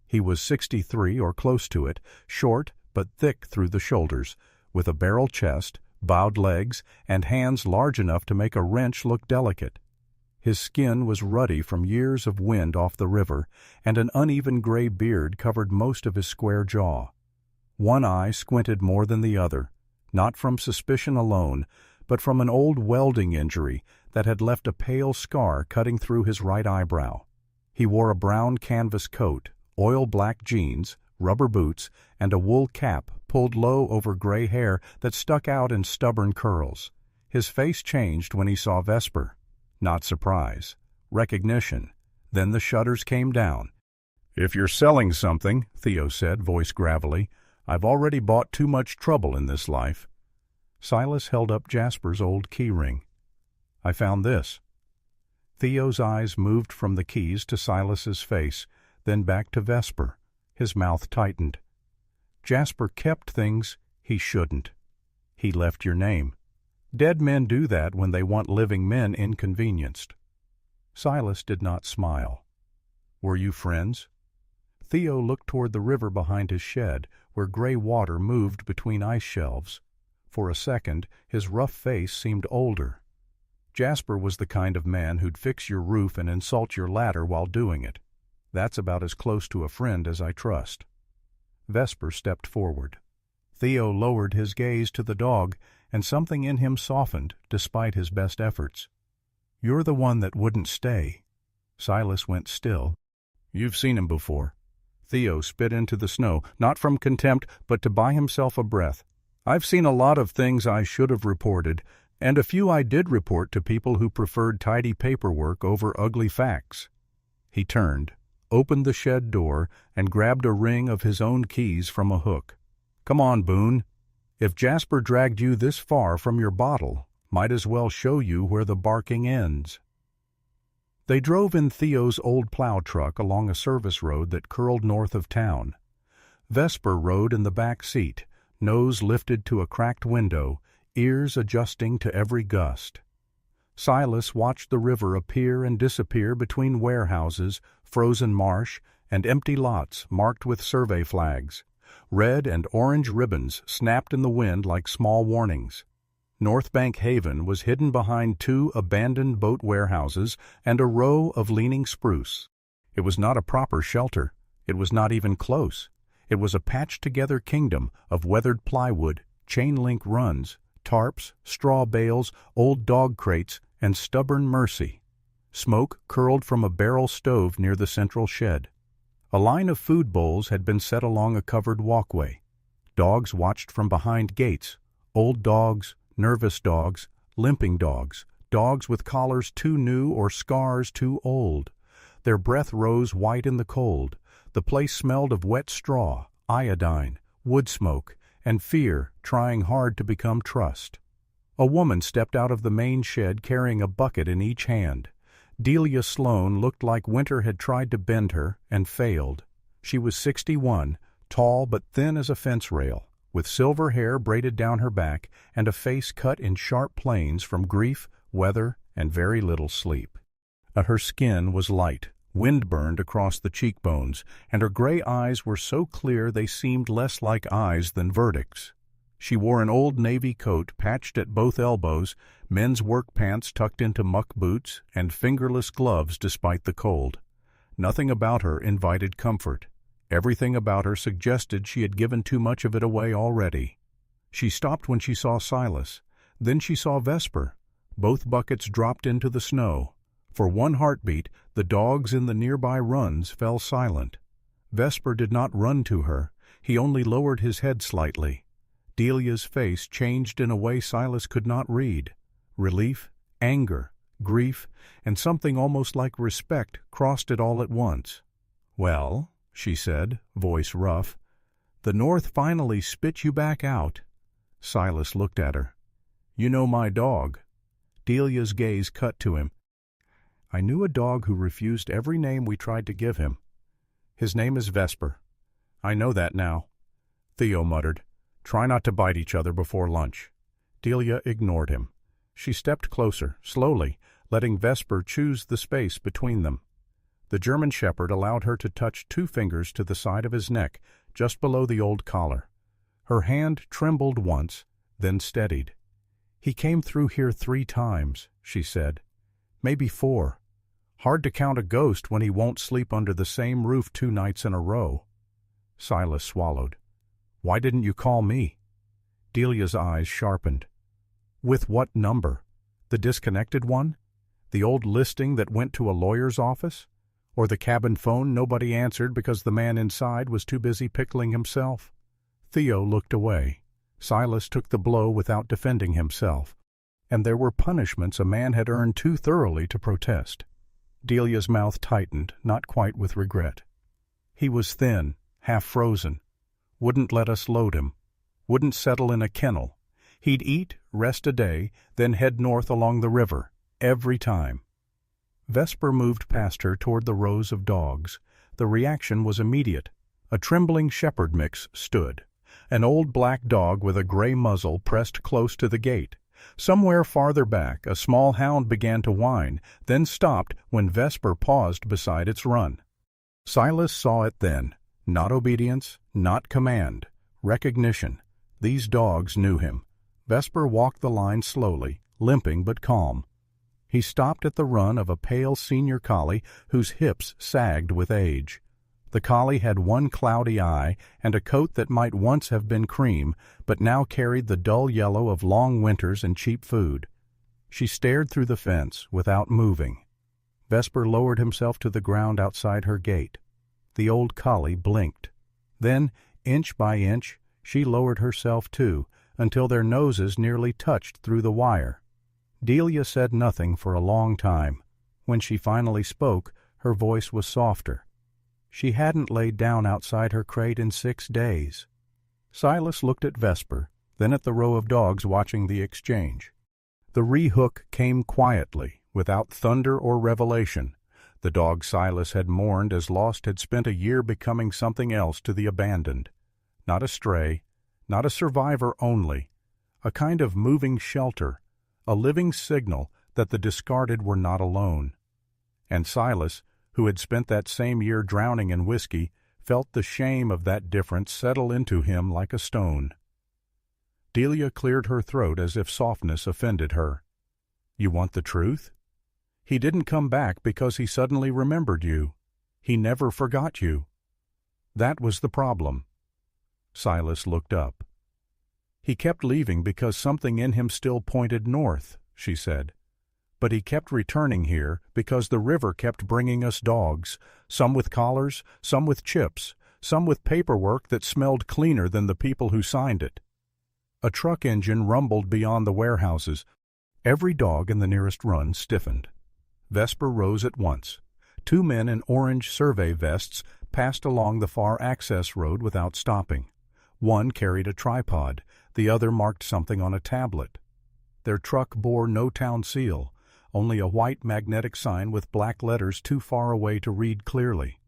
He was 63 or close to it, short but thick through the shoulders, with a barrel chest, bowed legs, and hands large enough to make a wrench look delicate. His skin was ruddy from years of wind off the river, and an uneven gray beard covered most of his square jaw. One eye squinted more than the other, not from suspicion alone, but from an old welding injury that had left a pale scar cutting through his right eyebrow. He wore a brown canvas coat, oil-black jeans, rubber boots, and a wool cap pulled low over gray hair that stuck out in stubborn curls. His face changed when he saw Vesper. Not surprise. Recognition. Then the shutters came down. "If you're selling something," Theo said, voice gravelly, "I've already bought too much trouble in this life." Silas held up Jasper's old key ring. "I found this." Theo's eyes moved from the keys to Silas's face, then back to Vesper. His mouth tightened. "Jasper kept things he shouldn't. He left your name. Dead men do that when they want living men inconvenienced." Silas did not smile. "Were you friends?" Theo looked toward the river behind his shed, where gray water moved between ice shelves. For a second, his rough face seemed older. "Jasper was the kind of man who'd fix your roof and insult your ladder while doing it. That's about as close to a friend as I trust." Vesper stepped forward. Theo lowered his gaze to the dog, and something in him softened, despite his best efforts. "You're the one that wouldn't stay." Silas went still. "You've seen him before." Theo spit into the snow, not from contempt, but to buy himself a breath. "I've seen a lot of things I should have reported, and a few I did report to people who preferred tidy paperwork over ugly facts." He turned, opened the shed door, and grabbed a ring of his own keys from a hook. "Come on, Boone. If Jasper dragged you this far from your bottle, might as well show you where the barking ends." They drove in Theo's old plow truck along a service road that curled north of town. Vesper rode in the back seat, nose lifted to a cracked window, ears adjusting to every gust. Silas watched the river appear and disappear between warehouses, frozen marsh, and empty lots marked with survey flags. Red and orange ribbons snapped in the wind like small warnings. North Bank Haven was hidden behind 2 abandoned boat warehouses and a row of leaning spruce. It was not a proper shelter. It was not even close. It was a patched-together kingdom of weathered plywood, chain-link runs, tarps, straw bales, old dog crates, and stubborn mercy. Smoke curled from a barrel stove near the central shed. A line of food bowls had been set along a covered walkway. Dogs watched from behind gates, old dogs, nervous dogs, limping dogs, dogs with collars too new or scars too old. Their breath rose white in the cold. The place smelled of wet straw, iodine, wood smoke, and fear trying hard to become trust. A woman stepped out of the main shed carrying a bucket in each hand. Delia Sloane looked like winter had tried to bend her and failed. She was 61, tall but thin as a fence rail, with silver hair braided down her back and a face cut in sharp planes from grief, weather, and very little sleep. Her skin was light, wind-burned across the cheekbones, and her gray eyes were so clear they seemed less like eyes than verdicts. She wore an old navy coat patched at both elbows, men's work pants tucked into muck boots, and fingerless gloves despite the cold. Nothing about her invited comfort. Everything about her suggested she had given too much of it away already. She stopped when she saw Silas. Then she saw Vesper. Both buckets dropped into the snow. For one heartbeat, the dogs in the nearby runs fell silent. Vesper did not run to her. He only lowered his head slightly. Delia's face changed in a way Silas could not read. Relief, anger, grief, and something almost like respect crossed it all at once. "Well," she said, voice rough, "the North finally spit you back out." Silas looked at her. "You know my dog." Delia's gaze cut to him. "I knew a dog who refused every name we tried to give him. His name is Vesper. I know that now." Theo muttered, "Try not to bite each other before lunch." Delia ignored him. She stepped closer, slowly, letting Vesper choose the space between them. The German shepherd allowed her to touch 2 fingers to the side of his neck, just below the old collar. Her hand trembled once, then steadied. "He came through here 3 times, she said. "Maybe 4. Hard to count a ghost when he won't sleep under the same roof 2 nights in a row." Silas swallowed. "Why didn't you call me?" Delia's eyes sharpened. "With what number? The disconnected one? The old listing that went to a lawyer's office? Or the cabin phone nobody answered because the man inside was too busy pickling himself?" Theo looked away. Silas took the blow without defending himself. And there were punishments a man had earned too thoroughly to protest. Delia's mouth tightened, not quite with regret. "He was thin, half frozen. Wouldn't let us load him. Wouldn't settle in a kennel. He'd eat, rest a day, then head north along the river. Every time." Vesper moved past her toward the rows of dogs. The reaction was immediate. A trembling shepherd mix stood. An old black dog with a gray muzzle pressed close to the gate. Somewhere farther back, a small hound began to whine, then stopped when Vesper paused beside its run. Silas saw it then. Not obedience, not command. Recognition. These dogs knew him. Vesper walked the line slowly, limping but calm. He stopped at the run of a pale senior collie whose hips sagged with age. The collie had one cloudy eye and a coat that might once have been cream, but now carried the dull yellow of long winters and cheap food. She stared through the fence, without moving. Vesper lowered himself to the ground outside her gate. The old collie blinked. Then, inch by inch, she lowered herself too, until their noses nearly touched through the wire. Delia said nothing for a long time. When she finally spoke, her voice was softer. She hadn't laid down outside her crate in 6 days. Silas looked at Vesper, then at the row of dogs watching the exchange. The rehook came quietly, without thunder or revelation. The dog Silas had mourned as lost had spent a year becoming something else to the abandoned. Not a stray, not a survivor only, a kind of moving shelter, a living signal that the discarded were not alone. And Silas, who had spent that same year drowning in whiskey, felt the shame of that difference settle into him like a stone. Delia cleared her throat as if softness offended her. "You want the truth? He didn't come back because he suddenly remembered you. He never forgot you. That was the problem." Silas looked up. "He kept leaving because something in him still pointed north," she said. "But he kept returning here because the river kept bringing us dogs, some with collars, some with chips, some with paperwork that smelled cleaner than the people who signed it." A truck engine rumbled beyond the warehouses. Every dog in the nearest run stiffened. Vesper rose at once. 2 men in orange survey vests passed along the far access road without stopping. One carried a tripod, the other marked something on a tablet. Their truck bore no town seal, only a white magnetic sign with black letters too far away to read clearly.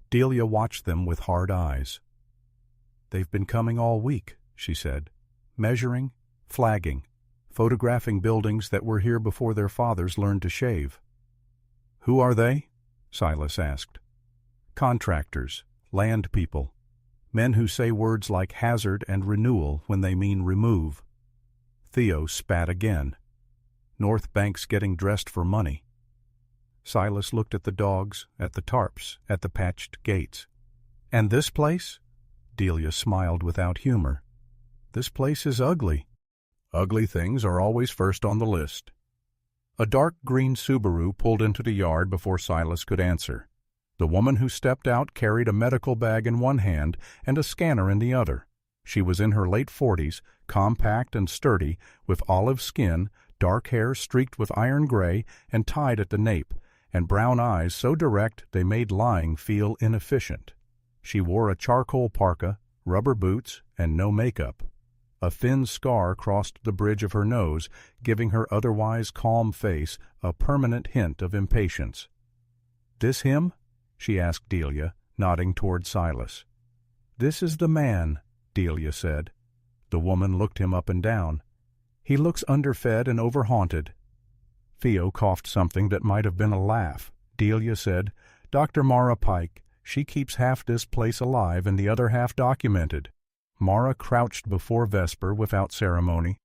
Delia watched them with hard eyes. "They've been coming all week," she said, "measuring, flagging, photographing buildings that were here before their fathers learned to shave." "Who are they?" Silas asked. "Contractors, land people, men who say words like hazard and renewal when they mean remove." Theo spat again. "North Bank's getting dressed for money." Silas looked at the dogs, at the tarps, at the patched gates. "And this place?" Delia smiled without humor. "This place is ugly." "Ugly things are always first on the list." A dark green Subaru pulled into the yard before Silas could answer. The woman who stepped out carried a medical bag in one hand and a scanner in the other. She was in her late 40s, compact and sturdy, with olive skin, dark hair streaked with iron gray and tied at the nape, and brown eyes so direct they made lying feel inefficient. She wore a charcoal parka, rubber boots, and no makeup. A thin scar crossed the bridge of her nose, giving her otherwise calm face a permanent hint of impatience. "This him?" she asked Delia, nodding toward Silas. "This is the man," Delia said. The woman looked him up and down. "He looks underfed and overhaunted." Theo coughed something that might have been a laugh. Delia said, "Dr. Mara Pike. She keeps half this place alive and the other half documented." Mara crouched before Vesper without ceremony.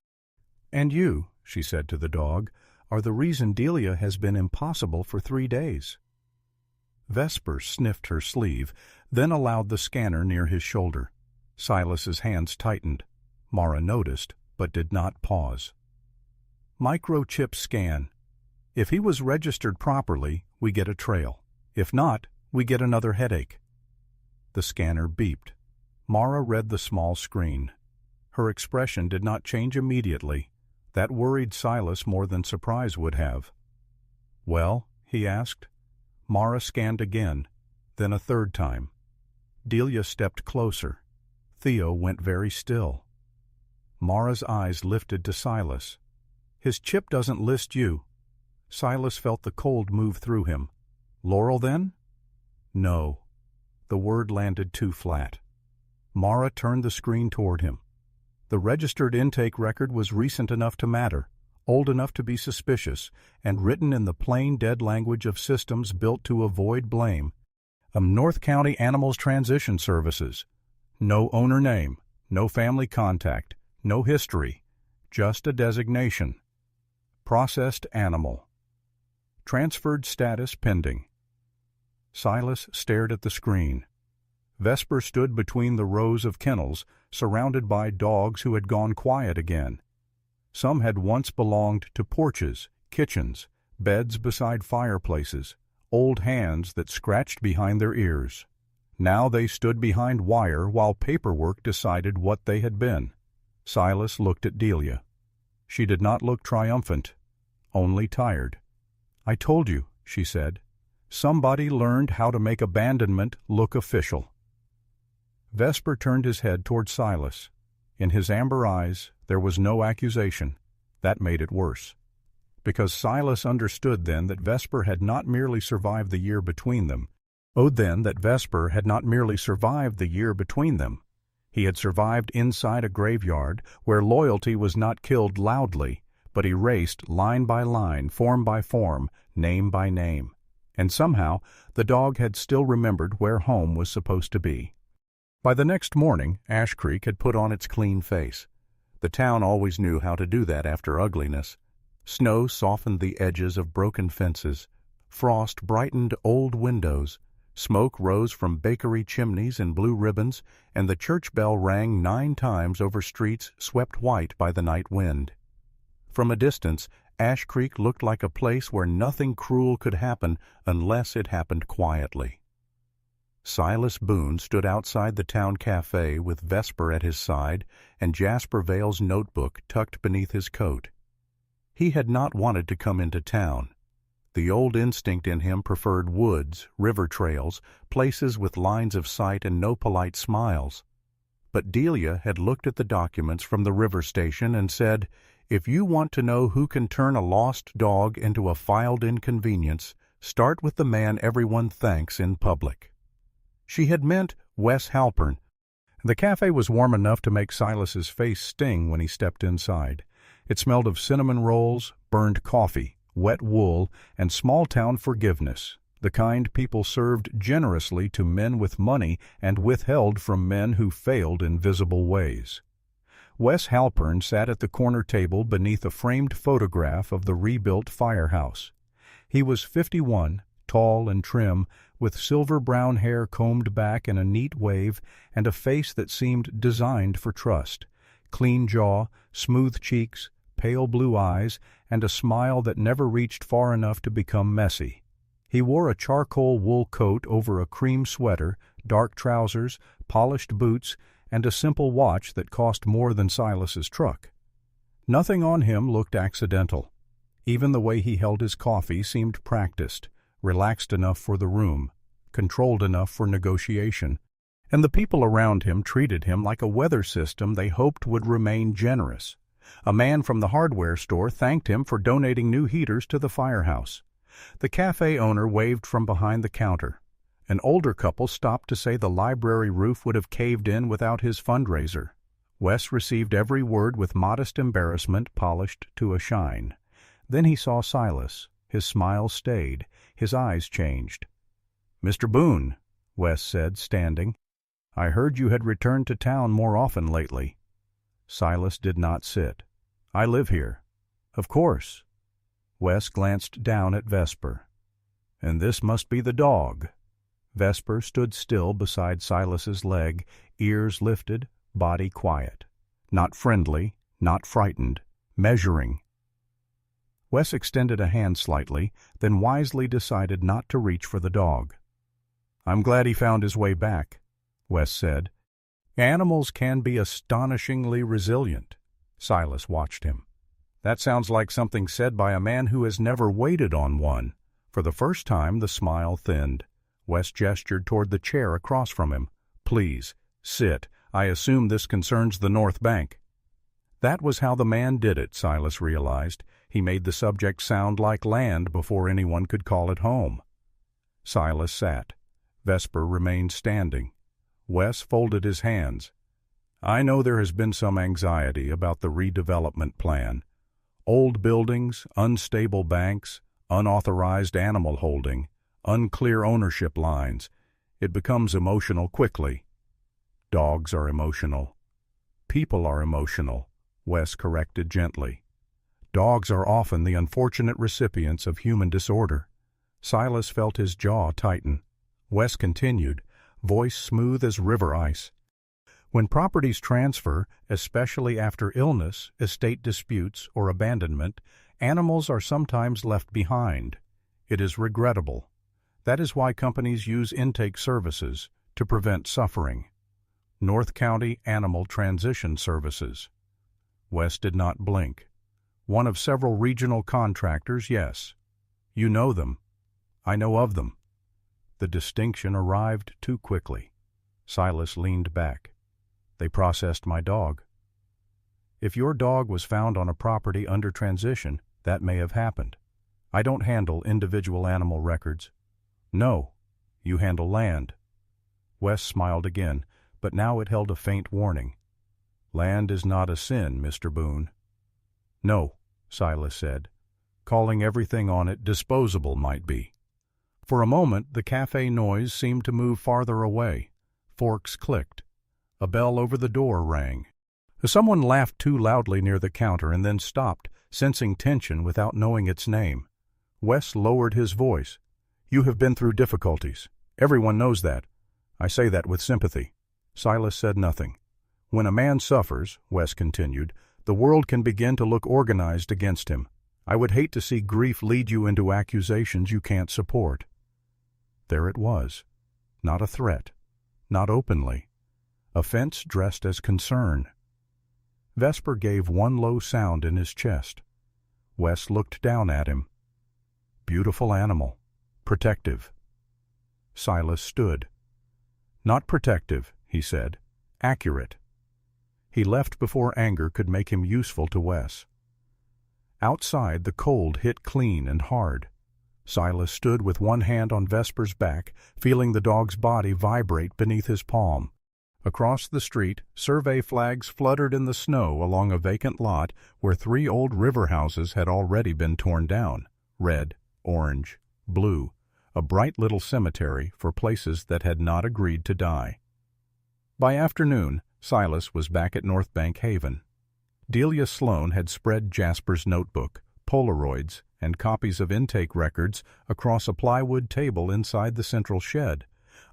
"And you," she said to the dog, "are the reason Delia has been impossible for 3 days." Vesper sniffed her sleeve, then allowed the scanner near his shoulder. Silas's hands tightened. Mara noticed, but did not pause. "Microchip scan. If he was registered properly, we get a trail. If not, we get another headache." The scanner beeped. Mara read the small screen. Her expression did not change immediately. That worried Silas more than surprise would have. "Well?" he asked. Mara scanned again, then a third time. Delia stepped closer. Theo went very still. Mara's eyes lifted to Silas. "His chip doesn't list you." Silas felt the cold move through him. "Laurel, then?" "No." The word landed too flat. Mara turned the screen toward him. The registered intake record was recent enough to matter, old enough to be suspicious, and written in the plain dead language of systems built to avoid blame. North County Animals Transition Services. No owner name, no family contact, no history, just a designation. Processed animal. Transferred status pending. Silas stared at the screen. Vesper stood between the rows of kennels, surrounded by dogs who had gone quiet again. Some had once belonged to porches, kitchens, beds beside fireplaces, old hands that scratched behind their ears. Now they stood behind wire while paperwork decided what they had been. Silas looked at Delia. She did not look triumphant, only tired. "I told you," she said. "Somebody learned how to make abandonment look official." Vesper turned his head toward Silas. In his amber eyes there was no accusation. That made it worse. Because Silas understood then that Vesper had not merely survived the year between them. He had survived inside a graveyard where loyalty was not killed loudly, but erased line by line, form by form, name by name. And somehow the dog had still remembered where home was supposed to be. By the next morning, Ash Creek had put on its clean face. The town always knew how to do that after ugliness. Snow softened the edges of broken fences. Frost brightened old windows. Smoke rose from bakery chimneys in blue ribbons, and the church bell rang 9 times over streets swept white by the night wind. From a distance, Ash Creek looked like a place where nothing cruel could happen unless it happened quietly. Silas Boone stood outside the town cafe with Vesper at his side and Jasper Vale's notebook tucked beneath his coat. He had not wanted to come into town. The old instinct in him preferred woods, river trails, places with lines of sight and no polite smiles. But Delia had looked at the documents from the river station and said, "If you want to know who can turn a lost dog into a filed inconvenience, start with the man everyone thanks in public." She had meant Wes Halpern. The cafe was warm enough to make Silas's face sting when he stepped inside. It smelled of cinnamon rolls, burned coffee, wet wool, and small-town forgiveness, the kind people served generously to men with money and withheld from men who failed in visible ways. Wes Halpern sat at the corner table beneath a framed photograph of the rebuilt firehouse. He was 51, tall and trim, with silver-brown hair combed back in a neat wave and a face that seemed designed for trust, clean jaw, smooth cheeks, pale blue eyes, and a smile that never reached far enough to become messy. He wore a charcoal wool coat over a cream sweater, dark trousers, polished boots, and a simple watch that cost more than Silas's truck. Nothing on him looked accidental. Even the way he held his coffee seemed practiced, relaxed enough for the room, controlled enough for negotiation, and the people around him treated him like a weather system they hoped would remain generous. A man from the hardware store thanked him for donating new heaters to the firehouse. The cafe owner waved from behind the counter. An older couple stopped to say the library roof would have caved in without his fundraiser. Wes received every word with modest embarrassment polished to a shine. Then he saw Silas. His smile stayed. His eyes changed. "Mr. Boone," Wes said, standing, "I heard you had returned to town more often lately." Silas did not sit. "I live here." "Of course." Wes glanced down at Vesper. "And this must be the dog." Vesper stood still beside Silas's leg, ears lifted, body quiet. Not friendly, not frightened, measuring. Wes extended a hand slightly, then wisely decided not to reach for the dog. "I'm glad he found his way back," Wes said. "Animals can be astonishingly resilient." Silas watched him. "That sounds like something said by a man who has never waited on one." For the first time the smile thinned. Wes gestured toward the chair across from him. "Please, sit. I assume this concerns the North Bank." That was how the man did it, Silas realized. He made the subject sound like land before anyone could call it home. Silas sat. Vesper remained standing. Wes folded his hands. "I know there has been some anxiety about the redevelopment plan. Old buildings, unstable banks, unauthorized animal holding, unclear ownership lines. It becomes emotional quickly." "Dogs are emotional." "People are emotional," Wes corrected gently. "Dogs are often the unfortunate recipients of human disorder." Silas felt his jaw tighten. Wes continued, voice smooth as river ice. "When properties transfer, especially after illness, estate disputes, or abandonment, animals are sometimes left behind. It is regrettable. That is why companies use intake services, to prevent suffering. North County Animal Transition Services." Wes did not blink. "One of several regional contractors, yes. You know them." "I know of them." The distinction arrived too quickly. Silas leaned back. "They processed my dog." "If your dog was found on a property under transition, that may have happened. I don't handle individual animal records." "No, you handle land." Wes smiled again, but now it held a faint warning. "Land is not a sin, Mr. Boone." "No," Silas said. "Calling everything on it disposable might be." For a moment the cafe noise seemed to move farther away. Forks clicked. A bell over the door rang. Someone laughed too loudly near the counter and then stopped, sensing tension without knowing its name. Wes lowered his voice. "You have been through difficulties. Everyone knows that. I say that with sympathy." Silas said nothing. "When a man suffers," Wes continued, "the world can begin to look organized against him. I would hate to see grief lead you into accusations you can't support." There it was. Not a threat. Not openly. Offense dressed as concern. Vesper gave one low sound in his chest. Wes looked down at him. Beautiful animal. Protective. Silas stood. Not protective, he said. Accurate. He left before anger could make him useful to Wes. Outside, the cold hit clean and hard. Silas stood with one hand on Vesper's back, feeling the dog's body vibrate beneath his palm. Across the street, survey flags fluttered in the snow along a vacant lot where 3 old river houses had already been torn down. Red, orange, blue, a bright little cemetery for places that had not agreed to die. By afternoon, Silas was back at North Bank Haven. Delia Sloane had spread Jasper's notebook, Polaroids, and copies of intake records across a plywood table inside the central shed.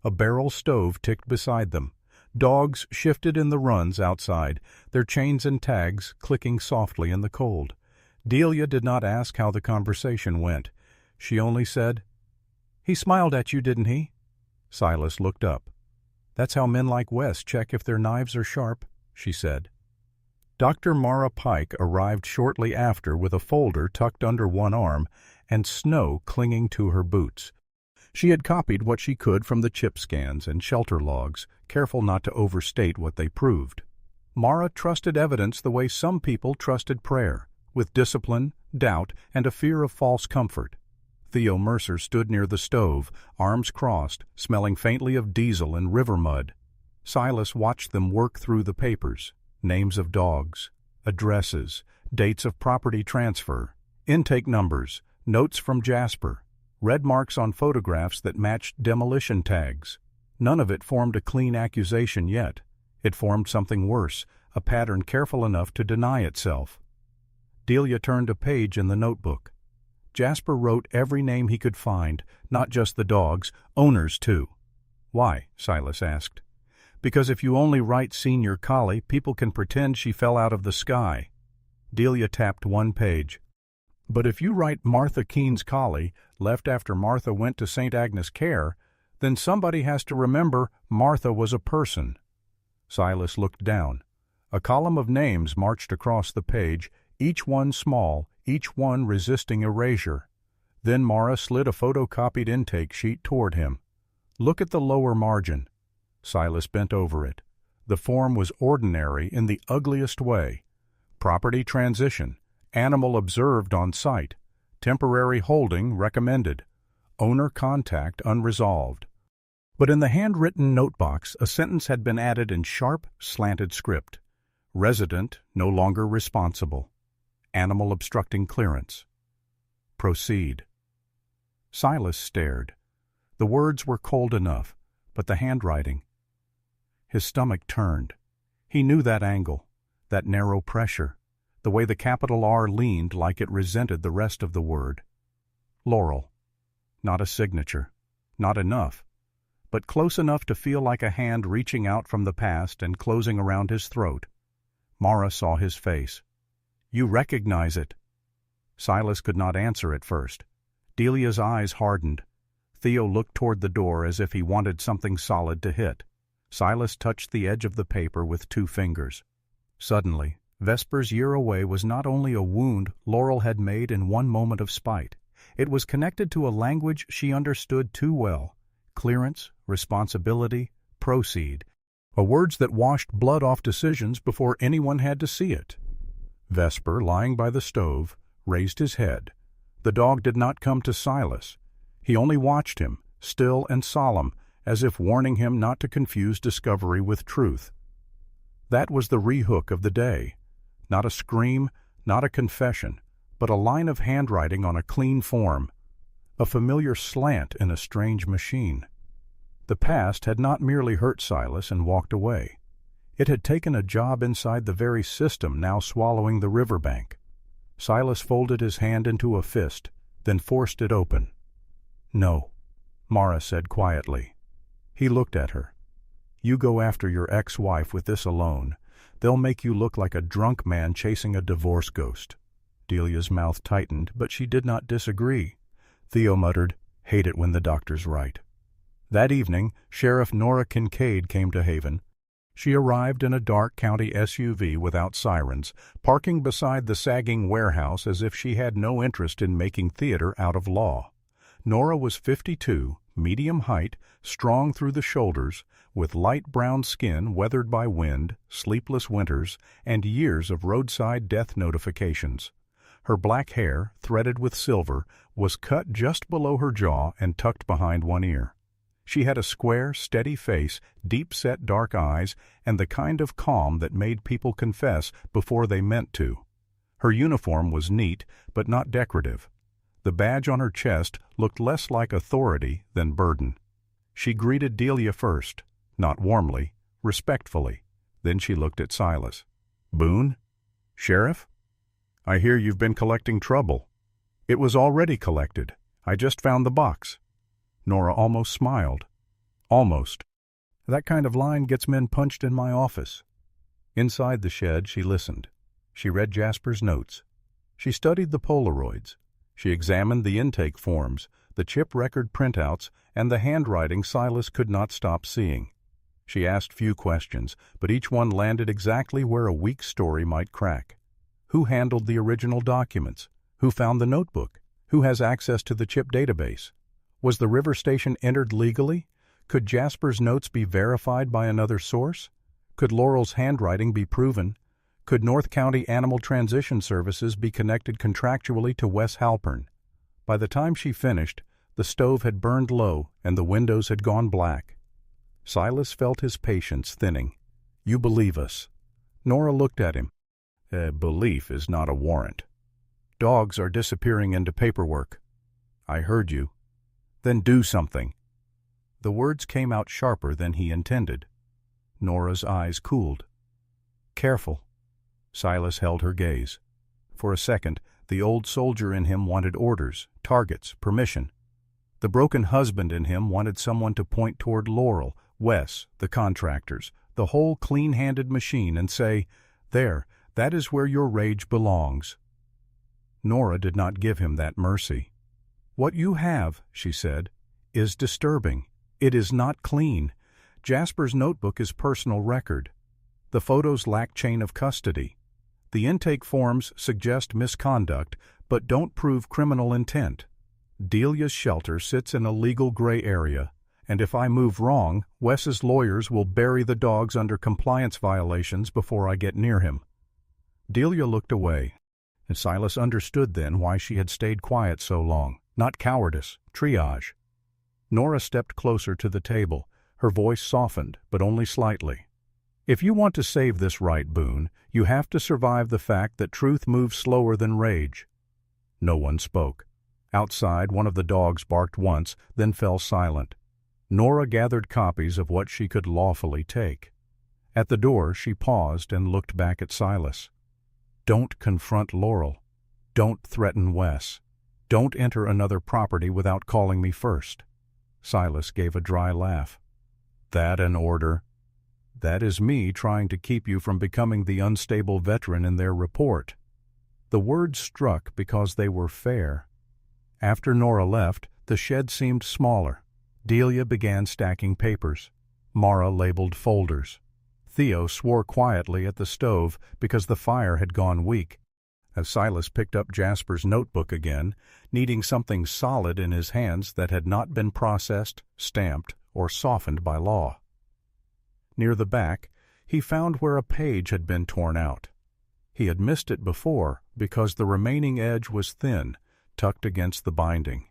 A barrel stove ticked beside them. Dogs shifted in the runs outside, their chains and tags clicking softly in the cold. Delia did not ask how the conversation went. She only said, "He smiled at you, didn't he?" Silas looked up. "That's how men like Wes check if their knives are sharp," she said. Dr. Mara Pike arrived shortly after with a folder tucked under one arm and snow clinging to her boots. She had copied what she could from the chip scans and shelter logs, careful not to overstate what they proved. Mara trusted evidence the way some people trusted prayer, with discipline, doubt, and a fear of false comfort. Theo Mercer stood near the stove, arms crossed, smelling faintly of diesel and river mud. Silas watched them work through the papers, names of dogs, addresses, dates of property transfer, intake numbers, notes from Jasper, red marks on photographs that matched demolition tags. None of it formed a clean accusation yet. It formed something worse, a pattern careful enough to deny itself. Delia turned a page in the notebook. Jasper wrote every name he could find, not just the dogs, owners too. "Why?" Silas asked. "Because if you only write Senior Collie, people can pretend she fell out of the sky." Delia tapped one page. "But if you write Martha Keene's Collie, left after Martha went to St. Agnes Care, then somebody has to remember Martha was a person." Silas looked down. A column of names marched across the page, each one small, each one resisting erasure. Then Mara slid a photocopied intake sheet toward him. "Look at the lower margin." Silas bent over it. The form was ordinary in the ugliest way. Property transition. Animal observed on site. Temporary holding recommended. Owner contact unresolved. But in the handwritten notebox, a sentence had been added in sharp, slanted script. Resident no longer responsible. Animal obstructing clearance. Proceed. Silas stared. The words were cold enough, but the handwriting. His stomach turned. He knew that angle, that narrow pressure, the way the capital R leaned like it resented the rest of the word. Laurel. Not a signature. Not enough. But close enough to feel like a hand reaching out from the past and closing around his throat. Mara saw his face. "You recognize it." Silas could not answer at first. Delia's eyes hardened. Theo looked toward the door as if he wanted something solid to hit. Silas touched the edge of the paper with 2 fingers. Suddenly, Vesper's year away was not only a wound Laurel had made in one moment of spite. It was connected to a language she understood too well. Clearance, responsibility, proceed. Words that washed blood off decisions before anyone had to see it. Vesper, lying by the stove, raised his head. The dog did not come to Silas. He only watched him, still and solemn, as if warning him not to confuse discovery with truth. That was the rehook of the day. Not a scream, not a confession, but a line of handwriting on a clean form. A familiar slant in a strange machine. The past had not merely hurt Silas and walked away. It had taken a job inside the very system now swallowing the riverbank. Silas folded his hand into a fist, then forced it open. "No," Mara said quietly. He looked at her. "You go after your ex-wife with this alone. They'll make you look like a drunk man chasing a divorce ghost." Delia's mouth tightened, but she did not disagree. Theo muttered, "Hate it when the doctor's right." That evening, Sheriff Nora Kincaid came to Haven. She arrived in a dark county SUV without sirens, parking beside the sagging warehouse as if she had no interest in making theater out of law. Nora was 52, medium height, strong through the shoulders, with light brown skin weathered by wind, sleepless winters, and years of roadside death notifications. Her black hair, threaded with silver, was cut just below her jaw and tucked behind one ear. She had a square, steady face, deep-set dark eyes, and the kind of calm that made people confess before they meant to. Her uniform was neat, but not decorative. The badge on her chest looked less like authority than burden. She greeted Delia first, not warmly, respectfully. Then she looked at Silas. "Boone? Sheriff? I hear you've been collecting trouble." "It was already collected. I just found the box." Nora almost smiled. "Almost. That kind of line gets men punched in my office." Inside the shed, she listened. She read Jasper's notes. She studied the Polaroids. She examined the intake forms, the chip record printouts, and the handwriting Silas could not stop seeing. She asked few questions, but each one landed exactly where a weak story might crack. Who handled the original documents? Who found the notebook? Who has access to the chip database? Was the river station entered legally? Could Jasper's notes be verified by another source? Could Laurel's handwriting be proven? Could North County Animal Transition Services be connected contractually to Wes Halpern? By the time she finished, the stove had burned low and the windows had gone black. Silas felt his patience thinning. "You believe us." Nora looked at him. "Belief is not a warrant. Dogs are disappearing into paperwork." "I heard you." "Then do something." The words came out sharper than he intended. Nora's eyes cooled. "Careful." Silas held her gaze. For a second, the old soldier in him wanted orders, targets, permission. The broken husband in him wanted someone to point toward Laurel, Wes, the contractors, the whole clean-handed machine, and say, "There, that is where your rage belongs." Nora did not give him that mercy. "What you have," she said, "is disturbing. It is not clean. Jasper's notebook is personal record. The photos lack chain of custody. The intake forms suggest misconduct, but don't prove criminal intent. Delia's shelter sits in a legal gray area, and if I move wrong, Wes's lawyers will bury the dogs under compliance violations before I get near him." Delia looked away, and Silas understood then why she had stayed quiet so long. Not cowardice, triage. Nora stepped closer to the table. Her voice softened, but only slightly. "If you want to save this right, Boone, you have to survive the fact that truth moves slower than rage." No one spoke. Outside, one of the dogs barked once, then fell silent. Nora gathered copies of what she could lawfully take. At the door, she paused and looked back at Silas. "Don't confront Laurel. Don't threaten Wes. Don't enter another property without calling me first." Silas gave a dry laugh. "That an order? That is me trying to keep you from becoming the unstable veteran in their report." The words struck because they were fair. After Nora left, the shed seemed smaller. Delia began stacking papers. Mara labeled folders. Theo swore quietly at the stove because the fire had gone weak. As Silas picked up Jasper's notebook again, needing something solid in his hands that had not been processed, stamped, or softened by law. Near the back, he found where a page had been torn out. He had missed it before because the remaining edge was thin, tucked against the binding.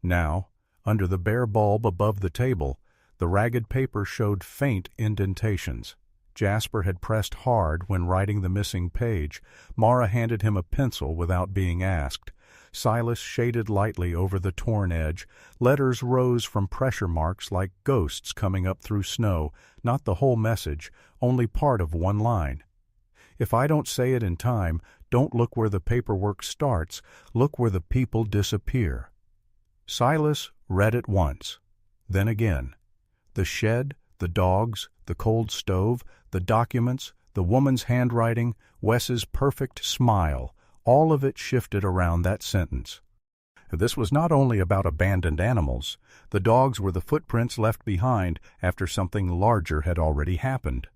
Now, under the bare bulb above the table, the ragged paper showed faint indentations. Jasper had pressed hard when writing the missing page. Mara handed him a pencil without being asked. Silas shaded lightly over the torn edge. Letters rose from pressure marks like ghosts coming up through snow, not the whole message, only part of one line. "If I don't say it in time, don't look where the paperwork starts, look where the people disappear." Silas read it once, then again. The shed, the dogs, the cold stove, the documents, the woman's handwriting, Wes's perfect smile, all of it shifted around that sentence. This was not only about abandoned animals. The dogs were the footprints left behind after something larger had already happened.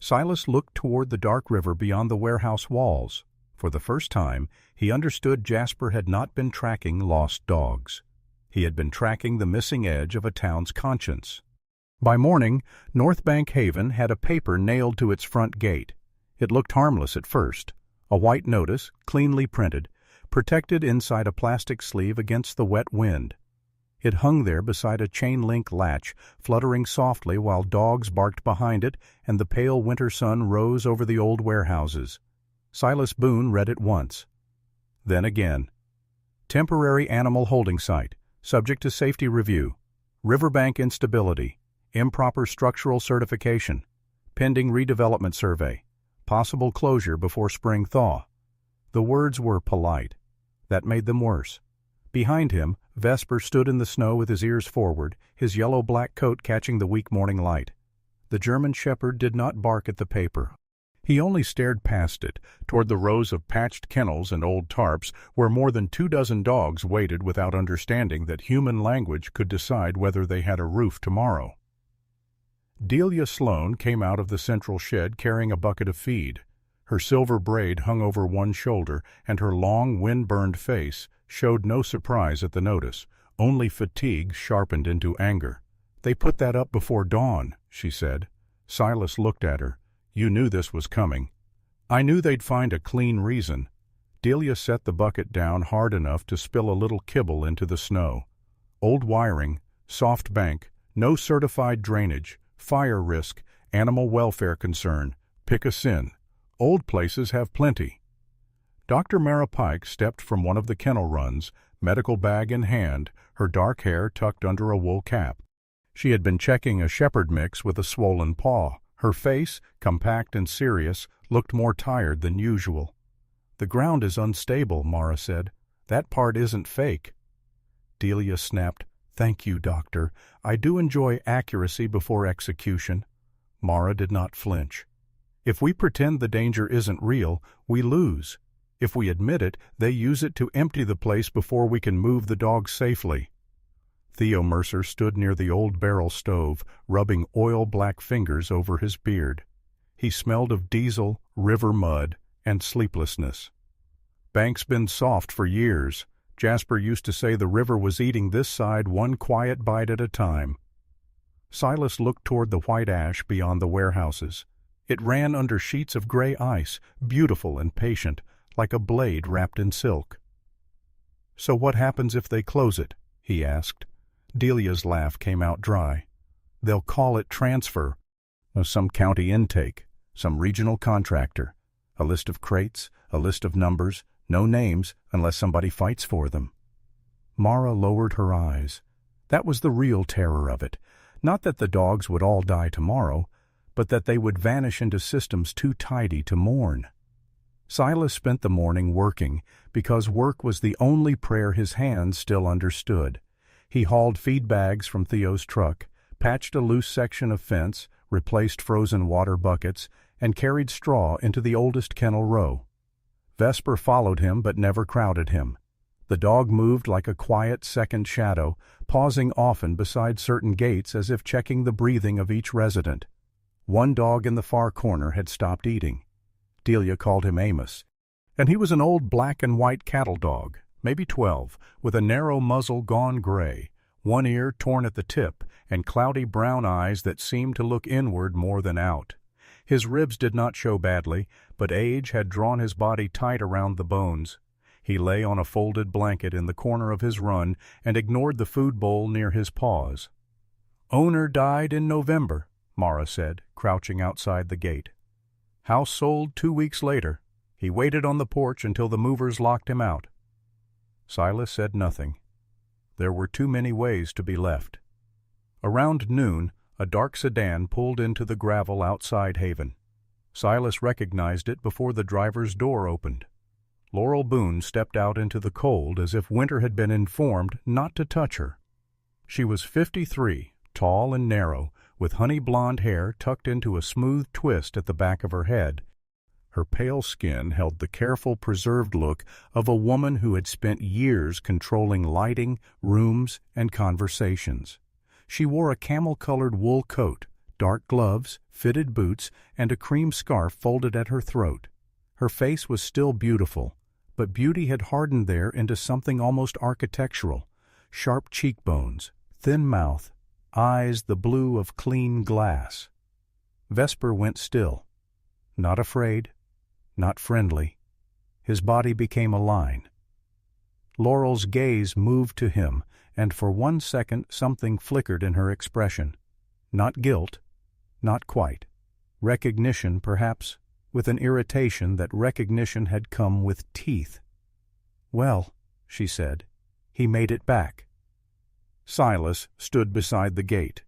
Silas looked toward the dark river beyond the warehouse walls. For the first time, he understood Jasper had not been tracking lost dogs. He had been tracking the missing edge of a town's conscience. By morning, North Bank Haven had a paper nailed to its front gate. It looked harmless at first. A white notice, cleanly printed, protected inside a plastic sleeve against the wet wind. It hung there beside a chain-link latch, fluttering softly while dogs barked behind it and the pale winter sun rose over the old warehouses. Silas Boone read it once. Then again. Temporary animal holding site, subject to safety review. Riverbank instability. Improper structural certification. Pending redevelopment survey. Possible closure before spring thaw. The words were polite. That made them worse. Behind him, Vesper stood in the snow with his ears forward, his yellow-black coat catching the weak morning light. The German shepherd did not bark at the paper. He only stared past it, toward the rows of patched kennels and old tarps where more than 24 dogs waited without understanding that human language could decide whether they had a roof tomorrow. Delia Sloane came out of the central shed carrying a bucket of feed. Her silver braid hung over one shoulder, and her long, wind-burned face showed no surprise at the notice, only fatigue sharpened into anger. "They put that up before dawn," she said. Silas looked at her. "You knew this was coming." "I knew they'd find a clean reason." Delia set the bucket down hard enough to spill a little kibble into the snow. "Old wiring, soft bank, no certified drainage, fire risk, animal welfare concern, pick a sin. Old places have plenty." Dr. Mara Pike stepped from one of the kennel runs, medical bag in hand, her dark hair tucked under a wool cap. She had been checking a shepherd mix with a swollen paw. Her face, compact and serious, looked more tired than usual. "The ground is unstable," Mara said. "That part isn't fake." Delia snapped, "Thank you, doctor. I do enjoy accuracy before execution." Mara did not flinch. "If we pretend the danger isn't real, we lose. If we admit it, they use it to empty the place before we can move the dogs safely." Theo Mercer stood near the old barrel stove, rubbing oil-black fingers over his beard. He smelled of diesel, river mud, and sleeplessness. "Bank's been soft for years. Jasper used to say the river was eating this side one quiet bite at a time." Silas looked toward the white ash beyond the warehouses. It ran under sheets of gray ice, beautiful and patient, like a blade wrapped in silk. "So what happens if they close it?" he asked. Delia's laugh came out dry. "They'll call it transfer. Some county intake, some regional contractor. A list of crates, a list of numbers, no names unless somebody fights for them." Mara lowered her eyes. That was the real terror of it. Not that the dogs would all die tomorrow, but that they would vanish into systems too tidy to mourn. Silas spent the morning working, because work was the only prayer his hands still understood. He hauled feed bags from Theo's truck, patched a loose section of fence, replaced frozen water buckets, and carried straw into the oldest kennel row. Vesper followed him but never crowded him. The dog moved like a quiet second shadow, pausing often beside certain gates as if checking the breathing of each resident. One dog in the far corner had stopped eating. Delia called him Amos, and he was an old black and white cattle dog, maybe 12, with a narrow muzzle gone gray, one ear torn at the tip, and cloudy brown eyes that seemed to look inward more than out. His ribs did not show badly, but age had drawn his body tight around the bones. He lay on a folded blanket in the corner of his run and ignored the food bowl near his paws. "Owner died in November," Mara said, crouching outside the gate. "House sold 2 weeks later. He waited on the porch until the movers locked him out." Silas said nothing. There were too many ways to be left. Around noon, a dark sedan pulled into the gravel outside Haven. Silas recognized it before the driver's door opened. Laurel Boone stepped out into the cold as if winter had been informed not to touch her. She was 53, tall and narrow, with honey blonde hair tucked into a smooth twist at the back of her head. Her pale skin held the careful, preserved look of a woman who had spent years controlling lighting, rooms, and conversations. She wore a camel-colored wool coat, dark gloves, fitted boots, and a cream scarf folded at her throat. Her face was still beautiful, but beauty had hardened there into something almost architectural. Sharp cheekbones, thin mouth, eyes the blue of clean glass. Vesper went still. Not afraid, not friendly. His body became a line. Laurel's gaze moved to him, and for 1 second something flickered in her expression. Not guilt, not quite. Recognition, perhaps, with an irritation that recognition had come with teeth. "Well," she said, "he made it back." Silas stood beside the gate.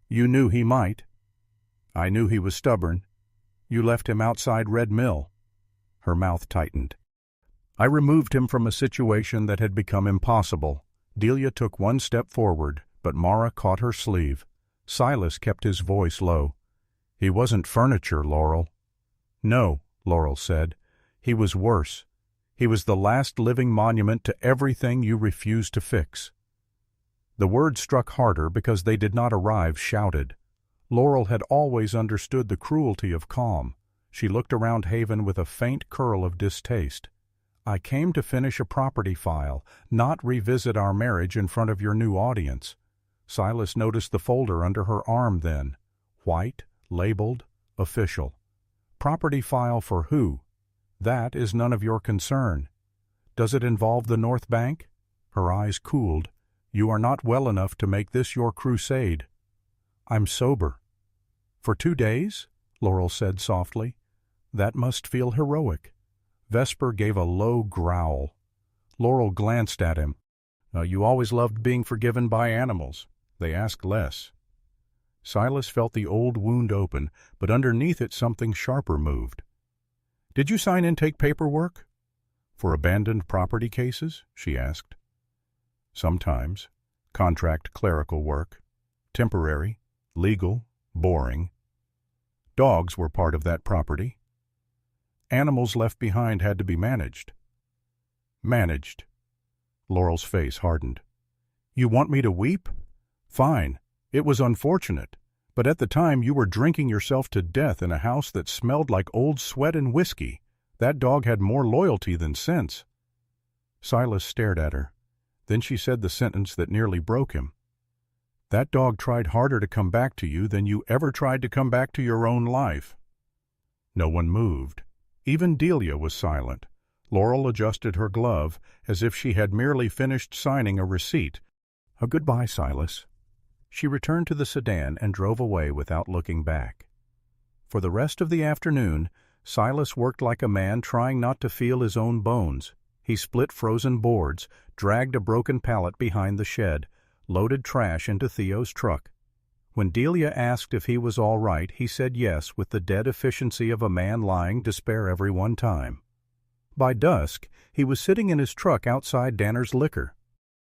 "You knew he might." "I knew he was stubborn. You left him outside Red Mill." Her mouth tightened. "I removed him from a situation that had become impossible." Delia took 1 step forward, but Mara caught her sleeve. Silas kept his voice low. "He wasn't furniture, Laurel." "No," Laurel said. "He was worse. He was the last living monument to everything you refused to fix." The words struck harder because they did not arrive shouted. Laurel had always understood the cruelty of calm. She looked around Haven with a faint curl of distaste. "I came to finish a property file, not revisit our marriage in front of your new audience." Silas noticed the folder under her arm then. White, labeled, official. "Property file for who? That is none of your concern." "Does it involve the North Bank?" Her eyes cooled. "You are not well enough to make this your crusade." "I'm sober." "For 2 days?" Laurel said softly. "That must feel heroic." Vesper gave a low growl. Laurel glanced at him. "You always loved being forgiven by animals. They ask less." Silas felt the old wound open, but underneath it something sharper moved. "Did you sign intake paperwork?" "For abandoned property cases?" she asked. "Sometimes. Contract clerical work. Temporary, legal, boring. Dogs were part of that property. Animals left behind had to be managed." "Managed." Laurel's face hardened. "You want me to weep? Fine. It was unfortunate. But at the time you were drinking yourself to death in a house that smelled like old sweat and whiskey. That dog had more loyalty than sense." Silas stared at her. Then she said the sentence that nearly broke him. "That dog tried harder to come back to you than you ever tried to come back to your own life." No one moved. Even Delia was silent. Laurel adjusted her glove as if she had merely finished signing a receipt. "Goodbye, Silas." She returned to the sedan and drove away without looking back. For the rest of the afternoon, Silas worked like a man trying not to feel his own bones. He split frozen boards, dragged a broken pallet behind the shed, loaded trash into Theo's truck. When Delia asked if he was all right, he said yes with the dead efficiency of a man lying to spare everyone time. By dusk, he was sitting in his truck outside Danner's Liquor.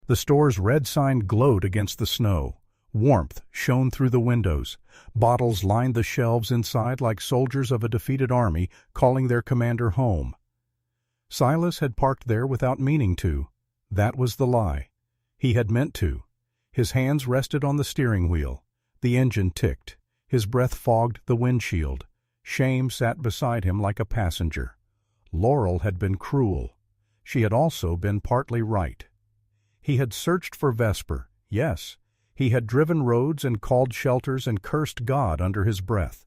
The store's red sign glowed against the snow. Warmth shone through the windows. Bottles lined the shelves inside like soldiers of a defeated army calling their commander home. Silas had parked there without meaning to. That was the lie. He had meant to. His hands rested on the steering wheel. The engine ticked. His breath fogged the windshield. Shame sat beside him like a passenger. Laurel had been cruel. She had also been partly right. He had searched for Vesper, yes. He had driven roads and called shelters and cursed God under his breath.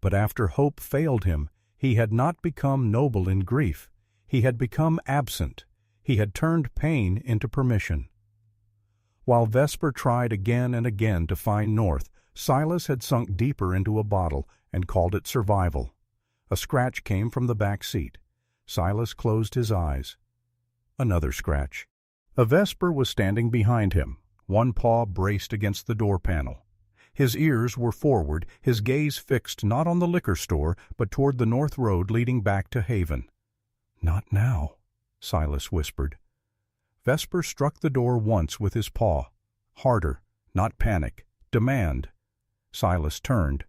But after hope failed him, he had not become noble in grief. He had become absent. He had turned pain into permission. While Vesper tried again and again to find north, Silas had sunk deeper into a bottle and called it survival. A scratch came from the back seat. Silas closed his eyes. Another scratch. A Vesper was standing behind him, one paw braced against the door panel. His ears were forward, his gaze fixed not on the liquor store, but toward the north road leading back to Haven. "Not now," Silas whispered. Vesper struck the door once with his paw. Harder, not panic, demand. Silas turned.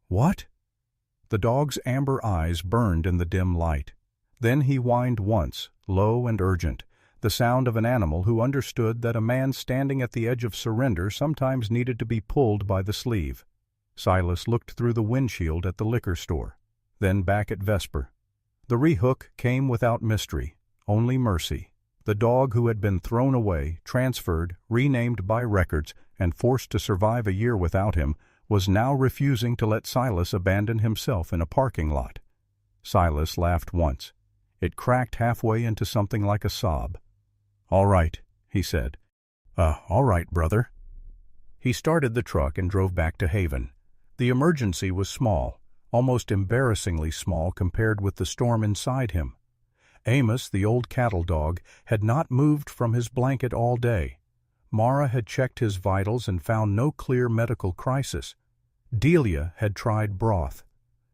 "What?" The dog's amber eyes burned in the dim light. Then he whined once, low and urgent, the sound of an animal who understood that a man standing at the edge of surrender sometimes needed to be pulled by the sleeve. Silas looked through the windshield at the liquor store, then back at Vesper. The rehook came without mystery, only mercy. The dog who had been thrown away, transferred, renamed by records, and forced to survive a year without him, was now refusing to let Silas abandon himself in a parking lot. Silas laughed once. It cracked halfway into something like a sob. "All right," he said. All right, brother." He started the truck and drove back to Haven. The emergency was small, almost embarrassingly small compared with the storm inside him. Amos, the old cattle dog, had not moved from his blanket all day. Mara had checked his vitals and found no clear medical crisis. Delia had tried broth.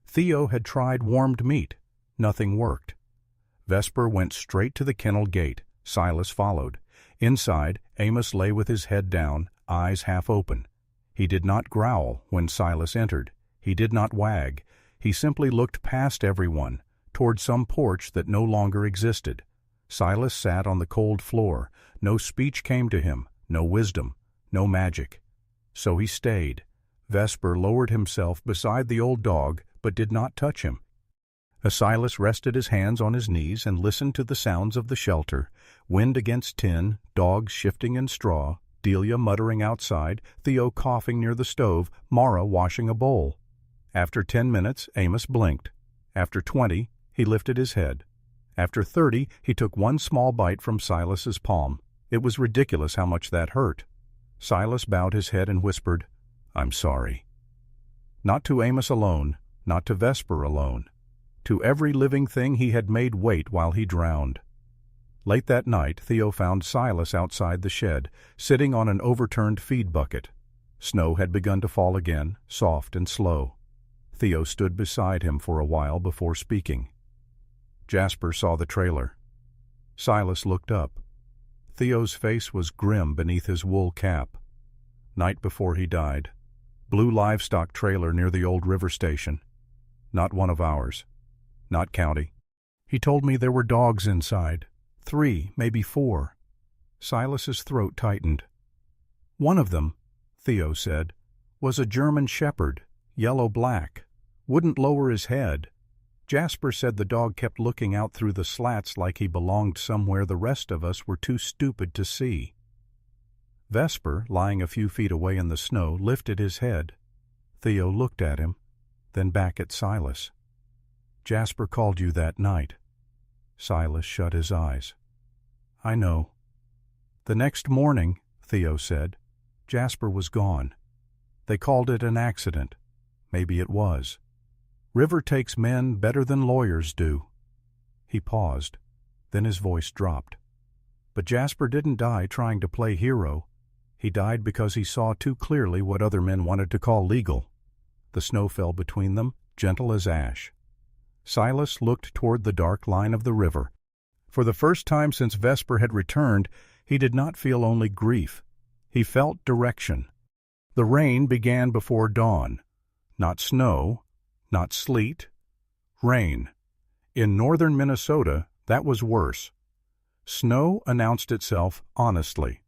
Theo had tried warmed meat. Nothing worked. Vesper went straight to the kennel gate. Silas followed. Inside, Amos lay with his head down, eyes half open. He did not growl when Silas entered. He did not wag. He simply looked past everyone, toward some porch that no longer existed. Silas sat on the cold floor. No speech came to him, no wisdom, no magic. So he stayed. Vesper lowered himself beside the old dog, but did not touch him. As Silas rested his hands on his knees and listened to the sounds of the shelter, wind against tin, dogs shifting in straw, Delia muttering outside, Theo coughing near the stove, Mara washing a bowl. After 10 minutes, Amos blinked. After 20, he lifted his head. After 30, he took one small bite from Silas's palm. It was ridiculous how much that hurt. Silas bowed his head and whispered, "I'm sorry." Not to Amos alone, not to Vesper alone. To every living thing he had made wait while he drowned. Late that night, Theo found Silas outside the shed, sitting on an overturned feed bucket. Snow had begun to fall again, soft and slow. Theo stood beside him for a while before speaking. Jasper saw the trailer. Silas looked up. Theo's face was grim beneath his wool cap. Night before he died. Blue livestock trailer near the old river station. Not one of ours. Not county. He told me there were dogs inside. 3, maybe 4. Silas's throat tightened. One of them, Theo said, was a German shepherd, yellow-black. Wouldn't lower his head. Jasper said the dog kept looking out through the slats like he belonged somewhere the rest of us were too stupid to see. Vesper, lying a few feet away in the snow, lifted his head. Theo looked at him, then back at Silas. "Jasper called you that night." Silas shut his eyes. "I know." "The next morning," Theo said, "Jasper was gone. They called it an accident. Maybe it was. River takes men better than lawyers do." He paused. Then his voice dropped. "But Jasper didn't die trying to play hero. He died because he saw too clearly what other men wanted to call legal." The snow fell between them, gentle as ash. Silas looked toward the dark line of the river. For the first time since Vesper had returned, he did not feel only grief. He felt direction. The rain began before dawn. Not snow, not sleet. Rain. In northern Minnesota, that was worse. Snow announced itself honestly.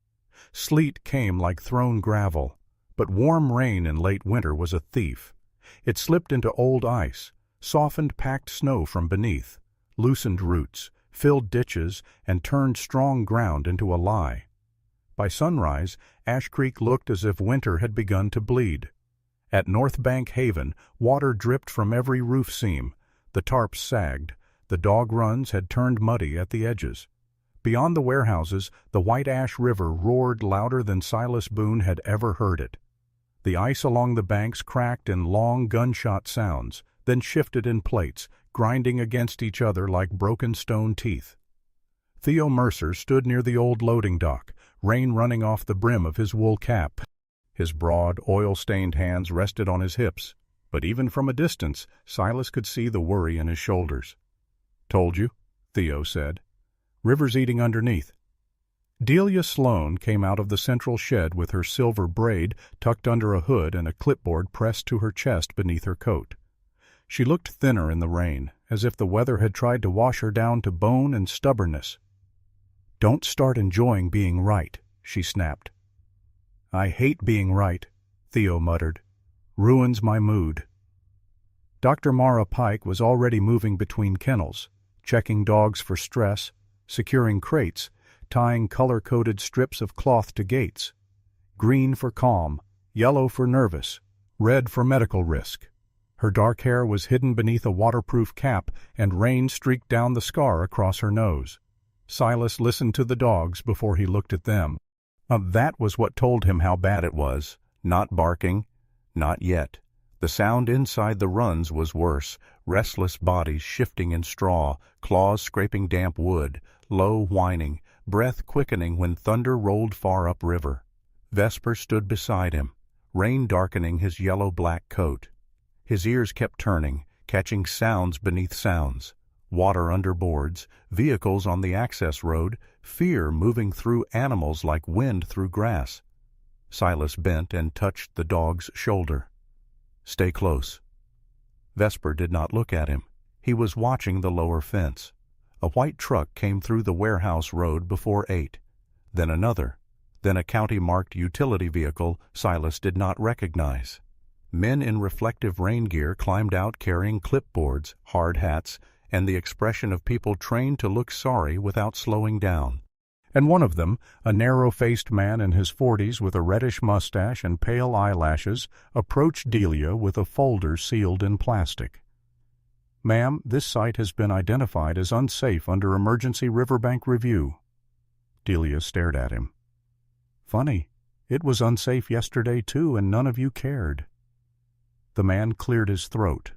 Sleet came like thrown gravel, but warm rain in late winter was a thief. It slipped into old ice, softened packed snow from beneath, loosened roots, filled ditches, and turned strong ground into a lie. By sunrise, Ash Creek looked as if winter had begun to bleed. At North Bank Haven, water dripped from every roof seam. The tarps sagged. The dog runs had turned muddy at the edges. Beyond the warehouses, the White Ash River roared louder than Silas Boone had ever heard it. The ice along the banks cracked in long gunshot sounds, then shifted in plates, grinding against each other like broken stone teeth. Theo Mercer stood near the old loading dock, rain running off the brim of his wool cap. His broad, oil-stained hands rested on his hips, but even from a distance, Silas could see the worry in his shoulders. "Told you," Theo said. "River's eating underneath." Delia Sloane came out of the central shed with her silver braid tucked under a hood and a clipboard pressed to her chest beneath her coat. She looked thinner in the rain, as if the weather had tried to wash her down to bone and stubbornness. "Don't start enjoying being right," she snapped. "I hate being right," Theo muttered. Ruins my mood. Dr. Mara Pike was already moving between kennels, checking dogs for stress, securing crates, tying color-coded strips of cloth to gates. Green for calm, yellow for nervous, red for medical risk. Her dark hair was hidden beneath a waterproof cap, and rain streaked down the scar across her nose. Silas listened to the dogs before he looked at them. That was what told him how bad it was. Not barking. Not yet. The sound inside the runs was worse, restless bodies shifting in straw, claws scraping damp wood, low whining, breath quickening when thunder rolled far upriver. Vesper stood beside him, rain darkening his yellow-black coat. His ears kept turning, catching sounds beneath sounds. Water under boards, vehicles on the access road, fear moving through animals like wind through grass. Silas bent and touched the dog's shoulder. "Stay close." Vesper did not look at him. He was watching the lower fence. A white truck came through the warehouse road before 8. Then another. Then a county-marked utility vehicle Silas did not recognize. Men in reflective rain gear climbed out carrying clipboards, hard hats, and the expression of people trained to look sorry without slowing down. And one of them, a narrow-faced man in his 40s with a reddish mustache and pale eyelashes, approached Delia with a folder sealed in plastic. "Ma'am, this site has been identified as unsafe under emergency riverbank review." Delia stared at him. "Funny. It was unsafe yesterday, too, and none of you cared." The man cleared his throat.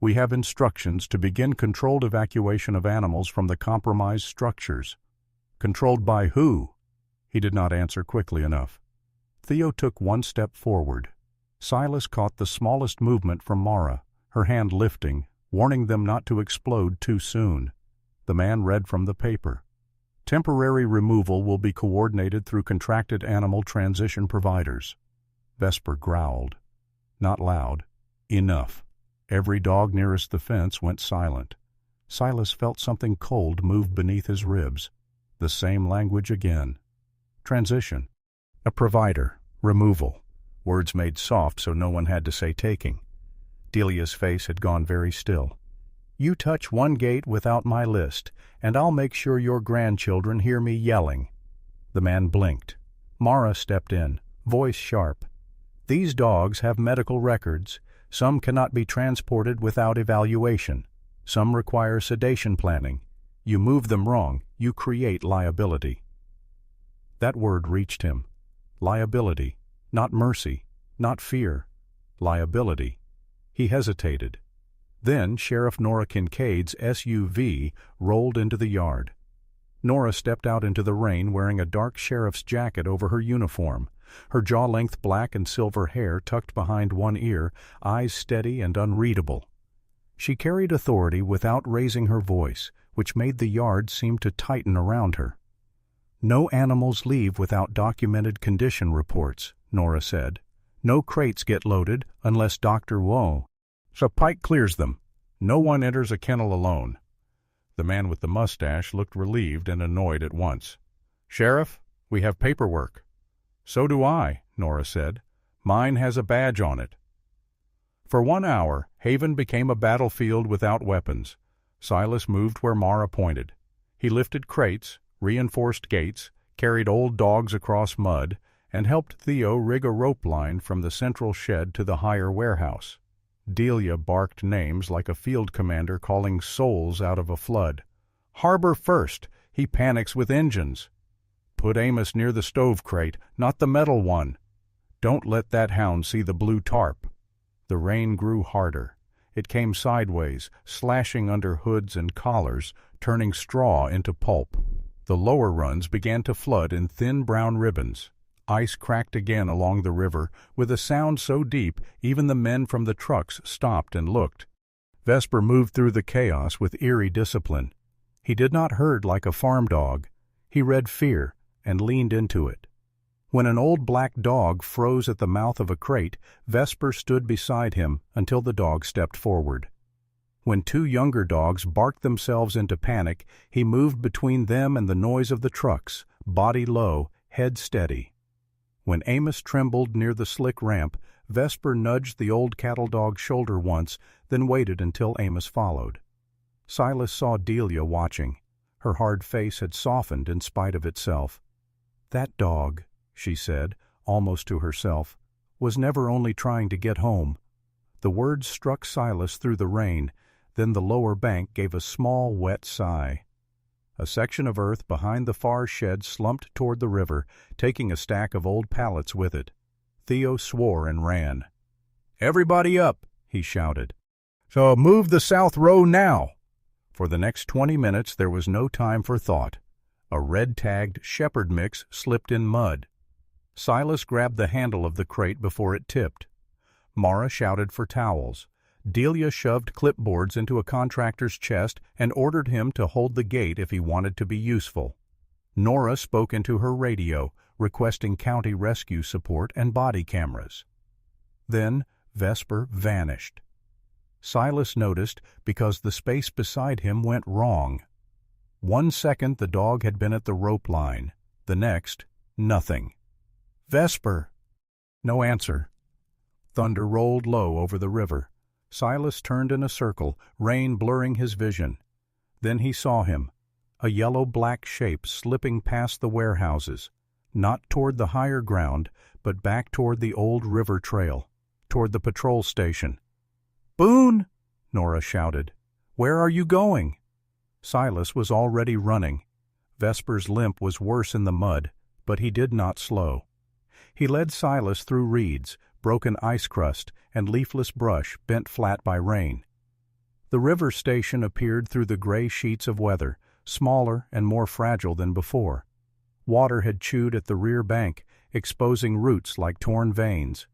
"We have instructions to begin controlled evacuation of animals from the compromised structures." "Controlled by who?" He did not answer quickly enough. Theo took one step forward. Silas caught the smallest movement from Mara, her hand lifting, warning them not to explode too soon. The man read from the paper. "Temporary removal will be coordinated through contracted animal transition providers." Vesper growled. Not loud. Enough. Every dog nearest the fence went silent. Silas felt something cold move beneath his ribs. The same language again. Transition. A provider. Removal. Words made soft so no one had to say taking. Delia's face had gone very still. "You touch one gate without my list, and I'll make sure your grandchildren hear me yelling." The man blinked. Mara stepped in, voice sharp. "These dogs have medical records. Some cannot be transported without evaluation. Some require sedation planning. You move them wrong, you create liability." That word reached him. Liability. Not mercy. Not fear. Liability. He hesitated. Then Sheriff Nora Kincaid's SUV rolled into the yard. Nora stepped out into the rain wearing a dark sheriff's jacket over her uniform, her jaw-length black and silver hair tucked behind one ear, eyes steady and unreadable. She carried authority without raising her voice, which made the yard seem to tighten around her. "No animals leave without documented condition reports," Nora said. "No crates get loaded unless Dr. Woe. So Pike clears them. No one enters a kennel alone." The man with the mustache looked relieved and annoyed at once. "Sheriff, we have paperwork." "So do I," Nora said. "Mine has a badge on it." For 1 hour, Haven became a battlefield without weapons. Silas moved where Mara pointed. He lifted crates, reinforced gates, carried old dogs across mud, and helped Theo rig a rope line from the central shed to the higher warehouse. Delia barked names like a field commander calling souls out of a flood. "Harbor first! He panics with engines." "Put Amos near the stove crate, not the metal one." "Don't let that hound see the blue tarp." The rain grew harder. It came sideways, slashing under hoods and collars, turning straw into pulp. The lower runs began to flood in thin brown ribbons. Ice cracked again along the river, with a sound so deep even the men from the trucks stopped and looked. Vesper moved through the chaos with eerie discipline. He did not herd like a farm dog. He read fear and leaned into it. When an old black dog froze at the mouth of a crate, Vesper stood beside him until the dog stepped forward. When 2 younger dogs barked themselves into panic, he moved between them and the noise of the trucks, body low, head steady. When Amos trembled near the slick ramp, Vesper nudged the old cattle dog's shoulder once, then waited until Amos followed. Silas saw Delia watching. Her hard face had softened in spite of itself. "That dog," she said, almost to herself, "was never only trying to get home." The words struck Silas through the rain, then the lower bank gave a small, wet sigh. A section of earth behind the far shed slumped toward the river, taking a stack of old pallets with it. Theo swore and ran. "Everybody up!" he shouted. "So move the south row now!" For the next 20 minutes there was no time for thought. A red-tagged shepherd mix slipped in mud. Silas grabbed the handle of the crate before it tipped. Mara shouted for towels. Delia shoved clipboards into a contractor's chest and ordered him to hold the gate if he wanted to be useful. Nora spoke into her radio, requesting county rescue support and body cameras. Then Vesper vanished. Silas noticed because the space beside him went wrong. 1 second the dog had been at the rope line, the next, nothing. "Vesper!" No answer. Thunder rolled low over the river. Silas turned in a circle, rain blurring his vision. Then he saw him, a yellow-black shape slipping past the warehouses, not toward the higher ground, but back toward the old river trail, toward the patrol station. "Boone!" Nora shouted. "Where are you going?" Silas was already running. Vesper's limp was worse in the mud, but he did not slow. He led Silas through reeds, broken ice crust, and leafless brush bent flat by rain. The river station appeared through the gray sheets of weather, smaller and more fragile than before. Water had chewed at the rear bank, exposing roots like torn veins.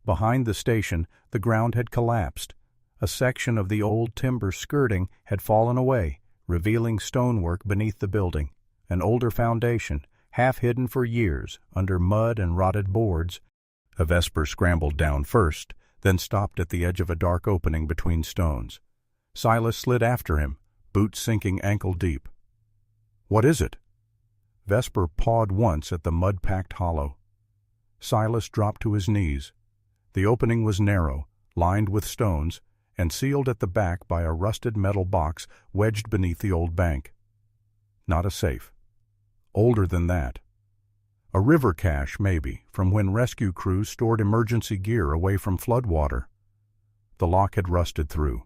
Behind the station, the ground had collapsed. A section of the old timber skirting had fallen away, revealing stonework beneath the building, an older foundation, half hidden for years under mud and rotted boards. A Vesper scrambled down first, then stopped at the edge of a dark opening between stones. Silas slid after him, boots sinking ankle-deep. "What is it?" Vesper pawed once at the mud-packed hollow. Silas dropped to his knees. The opening was narrow, lined with stones, and sealed at the back by a rusted metal box wedged beneath the old bank. Not a safe. Older than that. A river cache, maybe, from when rescue crews stored emergency gear away from floodwater. The lock had rusted through.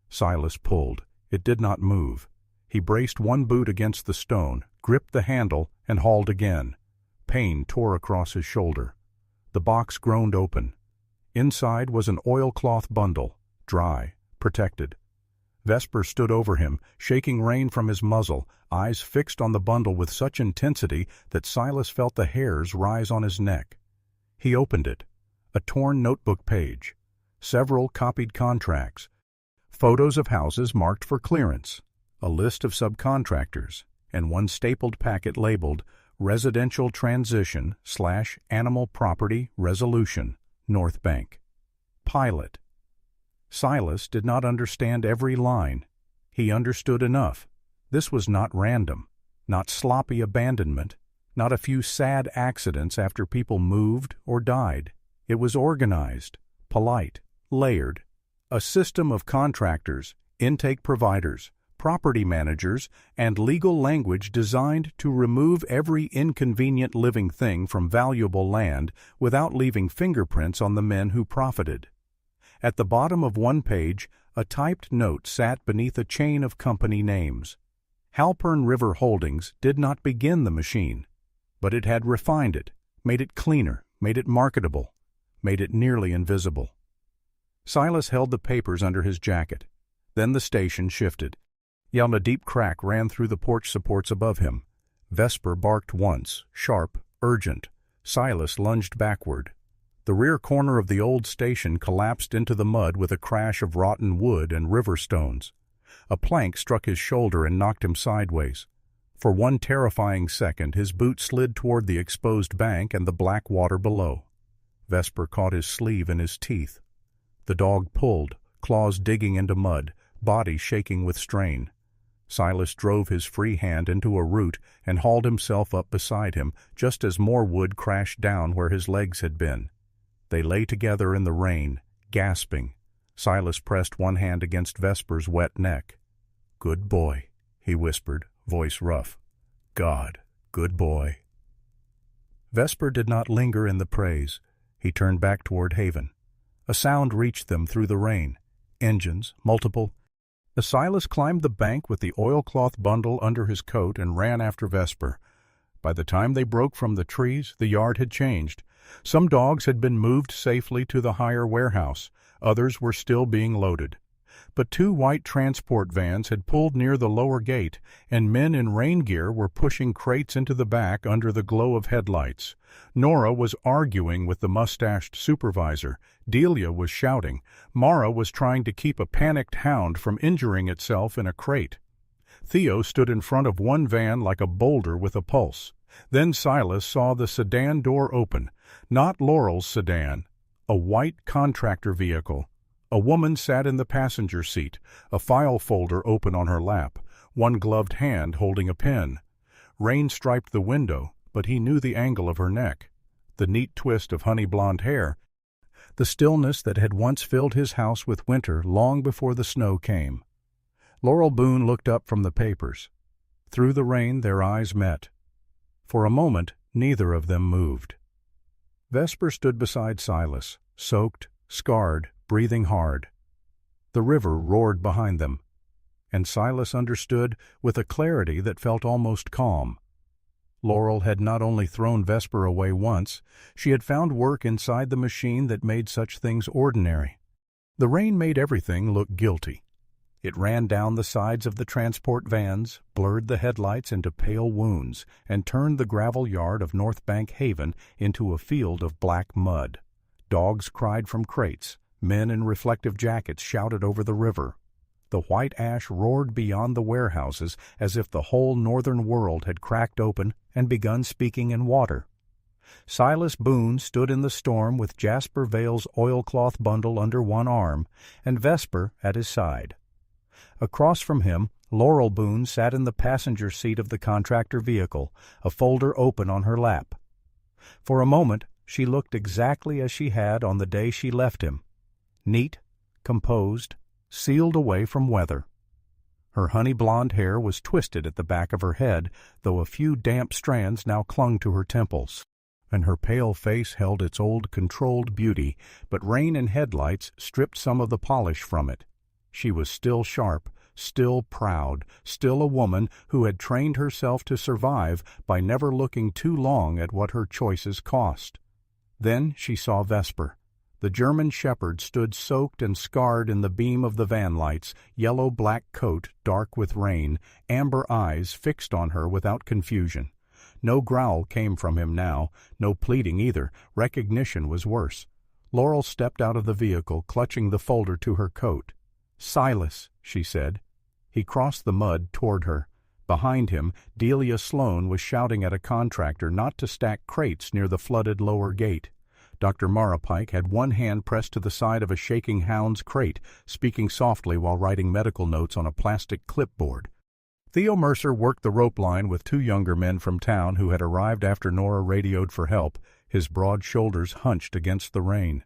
Silas pulled. It did not move. He braced one boot against the stone, gripped the handle, and hauled again. Pain tore across his shoulder. The box groaned open. Inside was an oilcloth bundle, dry, protected. Vesper stood over him, shaking rain from his muzzle, eyes fixed on the bundle with such intensity that Silas felt the hairs rise on his neck. He opened it. A torn notebook page. Several copied contracts. Photos of houses marked for clearance. A list of subcontractors, and one stapled packet labeled Residential Transition / Animal Property Resolution, North Bank. Pilot. Silas did not understand every line. He understood enough. This was not random, not sloppy abandonment, not a few sad accidents after people moved or died. It was organized, polite, layered. A system of contractors, intake providers, property managers, and legal language designed to remove every inconvenient living thing from valuable land without leaving fingerprints on the men who profited. At the bottom of one page, a typed note sat beneath a chain of company names. Halpern River Holdings did not begin the machine, but it had refined it, made it cleaner, made it marketable, made it nearly invisible. Silas held the papers under his jacket. Then the station shifted. A deep crack ran through the porch supports above him. Vesper barked once, sharp, urgent. Silas lunged backward. The rear corner of the old station collapsed into the mud with a crash of rotten wood and river stones. A plank struck his shoulder and knocked him sideways. For one terrifying second, his boot slid toward the exposed bank and the black water below. Vesper caught his sleeve in his teeth. The dog pulled, claws digging into mud, body shaking with strain. Silas drove his free hand into a root and hauled himself up beside him just as more wood crashed down where his legs had been. They lay together in the rain, gasping. Silas pressed one hand against Vesper's wet neck. "Good boy," he whispered, voice rough. "God, good boy." Vesper did not linger in the praise. He turned back toward Haven. A sound reached them through the rain. Engines, multiple. As Silas climbed the bank with the oilcloth bundle under his coat and ran after Vesper. By the time they broke from the trees, the yard had changed. Some dogs had been moved safely to the higher warehouse. Others were still being loaded. But 2 white transport vans had pulled near the lower gate, and men in rain gear were pushing crates into the back under the glow of headlights. Nora was arguing with the mustached supervisor. Delia was shouting. Mara was trying to keep a panicked hound from injuring itself in a crate. Theo stood in front of one van like a boulder with a pulse. Then Silas saw the sedan door open. Not Laurel's sedan. A white contractor vehicle. A woman sat in the passenger seat, a file folder open on her lap, one gloved hand holding a pen. Rain striped the window, but he knew the angle of her neck, the neat twist of honey blonde hair, the stillness that had once filled his house with winter long before the snow came. Laurel Boone looked up from the papers. Through the rain their eyes met. For a moment neither of them moved. Vesper stood beside Silas, soaked, scarred, breathing hard. The river roared behind them, and Silas understood with a clarity that felt almost calm. Laurel had not only thrown Vesper away once, she had found work inside the machine that made such things ordinary. The rain made everything look guilty. It ran down the sides of the transport vans, blurred the headlights into pale wounds, and turned the gravel yard of North Bank Haven into a field of black mud. Dogs cried from crates. Men in reflective jackets shouted over the river. The white ash roared beyond the warehouses as if the whole northern world had cracked open and begun speaking in water. Silas Boone stood in the storm with Jasper Vale's oilcloth bundle under one arm and Vesper at his side. Across from him, Laurel Boone sat in the passenger seat of the contractor vehicle, a folder open on her lap. For a moment, she looked exactly as she had on the day she left him. Neat, composed, sealed away from weather. Her honey blonde hair was twisted at the back of her head, though a few damp strands now clung to her temples, and her pale face held its old controlled beauty, but rain and headlights stripped some of the polish from it. She was still sharp, still proud, still a woman who had trained herself to survive by never looking too long at what her choices cost. Then she saw Vesper. The German shepherd stood soaked and scarred in the beam of the van lights, yellow-black coat dark with rain, amber eyes fixed on her without confusion. No growl came from him now, no pleading either. Recognition was worse. Laurel stepped out of the vehicle, clutching the folder to her coat. "Silas," she said. He crossed the mud toward her. Behind him, Delia Sloane was shouting at a contractor not to stack crates near the flooded lower gate. Dr. Marapike had one hand pressed to the side of a shaking hound's crate, speaking softly while writing medical notes on a plastic clipboard. Theo Mercer worked the rope line with 2 younger men from town who had arrived after Nora radioed for help, his broad shoulders hunched against the rain.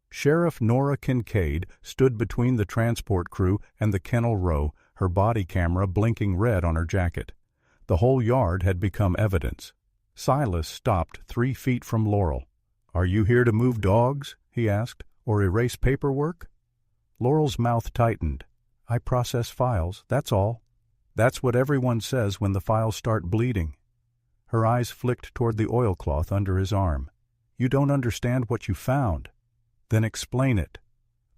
Sheriff Nora Kincaid stood between the transport crew and the kennel row, her body camera blinking red on her jacket. The whole yard had become evidence. Silas stopped 3 feet from Laurel. "Are you here to move dogs?" he asked, "or erase paperwork?" Laurel's mouth tightened. "I process files, that's all." "That's what everyone says when the files start bleeding." Her eyes flicked toward the oilcloth under his arm. "You don't understand what you found." "Then explain it."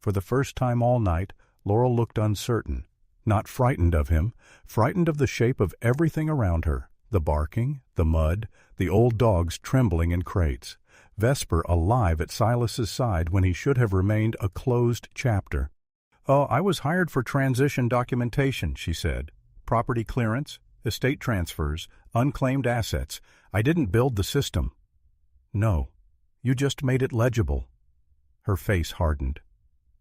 For the first time all night, Laurel looked uncertain, not frightened of him, frightened of the shape of everything around her, the barking, the mud, the old dogs trembling in crates. Vesper alive at Silas's side when he should have remained a closed chapter. "Oh, I was hired for transition documentation," she said. "Property clearance, estate transfers, unclaimed assets. I didn't build the system." "No, you just made it legible." Her face hardened.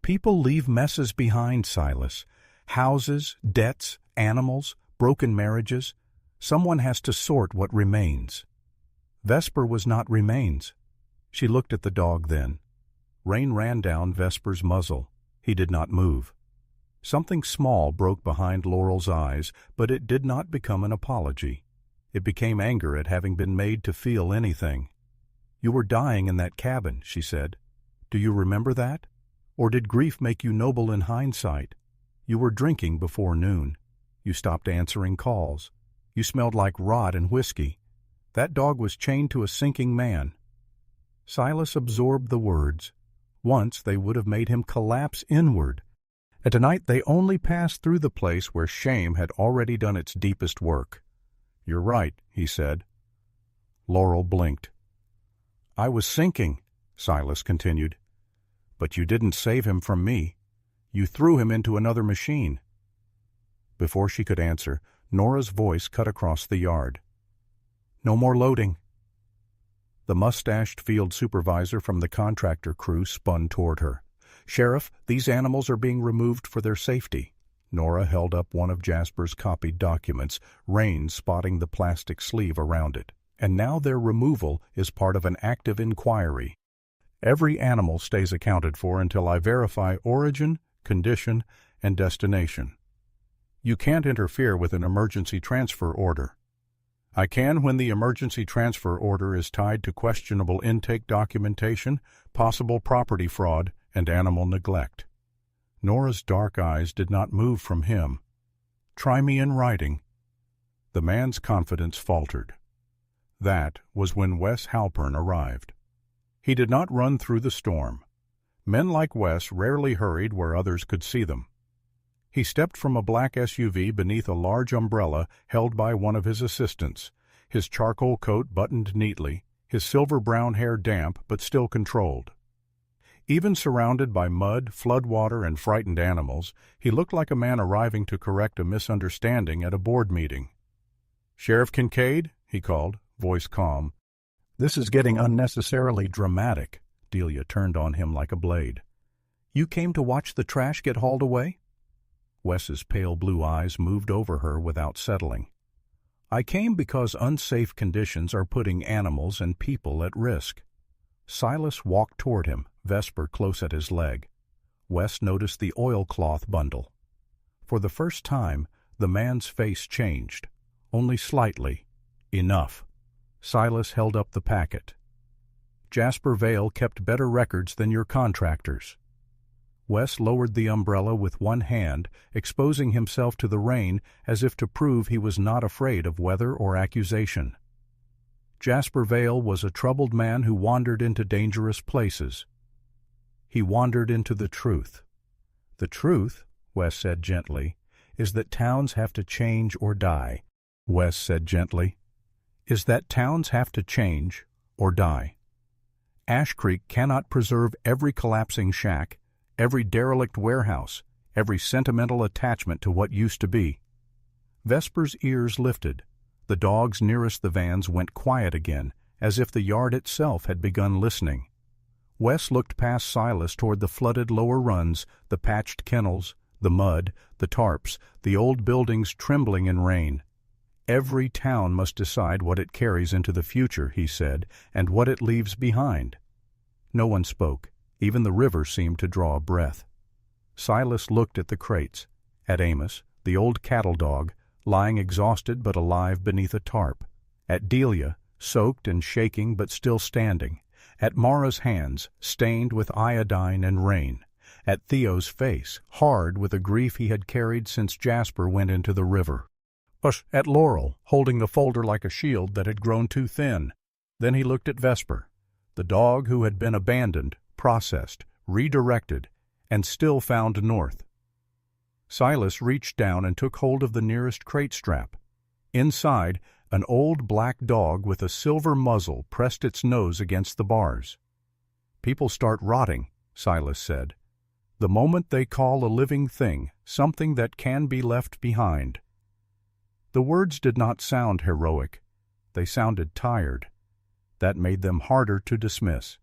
"People leave messes behind, Silas. Houses, debts, animals, broken marriages. Someone has to sort what remains." Vesper was not remains. She looked at the dog then. Rain ran down Vesper's muzzle. He did not move. Something small broke behind Laurel's eyes, but it did not become an apology. It became anger at having been made to feel anything. "You were dying in that cabin," she said. "Do you remember that? Or did grief make you noble in hindsight? You were drinking before noon. You stopped answering calls. You smelled like rot and whiskey. That dog was chained to a sinking man." Silas absorbed the words. Once they would have made him collapse inward. And tonight they only passed through the place where shame had already done its deepest work. "You're right," he said. Laurel blinked. "I was sinking," Silas continued. "But you didn't save him from me. You threw him into another machine." Before she could answer, Nora's voice cut across the yard. "No more loading." The mustached field supervisor from the contractor crew spun toward her. "Sheriff, these animals are being removed for their safety." Nora held up one of Jasper's copied documents, Rain spotting the plastic sleeve around it. "And now their removal is part of an active inquiry. Every animal stays accounted for until I verify origin, condition, and destination. You can't interfere with an emergency transfer order." "I can when the emergency transfer order is tied to questionable intake documentation, possible property fraud, and animal neglect." Nora's dark eyes did not move from him. "Try me in writing." The man's confidence faltered. That was when Wes Halpern arrived. He did not run through the storm. Men like Wes rarely hurried where others could see them. He stepped from a black SUV beneath a large umbrella held by one of his assistants, his charcoal coat buttoned neatly, his silver-brown hair damp but still controlled. Even surrounded by mud, floodwater, and frightened animals, he looked like a man arriving to correct a misunderstanding at a board meeting. "Sheriff Kincaid?" he called, voice calm. "This is getting unnecessarily dramatic." Delia turned on him like a blade. "You came to watch the trash get hauled away?" Wes's pale blue eyes moved over her without settling. "I came because unsafe conditions are putting animals and people at risk." Silas walked toward him, Vesper close at his leg. Wes noticed the oilcloth bundle. For the first time, the man's face changed. Only slightly. Enough. Silas held up the packet. "Jasper Vale kept better records than your contractors." Wes lowered the umbrella with one hand, exposing himself to the rain as if to prove he was not afraid of weather or accusation. "Jasper Vale was a troubled man who wandered into dangerous places. He wandered into the truth. The truth," Wes said gently, "is that towns have to change or die." Wes said gently, "Is that towns have to change or die. Ash Creek cannot preserve every collapsing shack, every derelict warehouse, every sentimental attachment to what used to be." Vesper's ears lifted. The dogs nearest the vans went quiet again, as if the yard itself had begun listening. Wes looked past Silas toward the flooded lower runs, the patched kennels, the mud, the tarps, the old buildings trembling in rain. "Every town must decide what it carries into the future," he said, "and what it leaves behind." No one spoke. Even the river seemed to draw a breath. Silas looked at the crates, at Amos, the old cattle dog, lying exhausted but alive beneath a tarp, at Delia, soaked and shaking but still standing, at Mara's hands, stained with iodine and rain, at Theo's face, hard with a grief he had carried since Jasper went into the river, at Laurel, holding the folder like a shield that had grown too thin. Then he looked at Vesper, the dog who had been abandoned, processed, redirected, and still found north. Silas reached down and took hold of the nearest crate strap. Inside, an old black dog with a silver muzzle pressed its nose against the bars. "People start rotting," Silas said, "the moment they call a living thing something that can be left behind." The words did not sound heroic. They sounded tired. That made them harder to dismiss.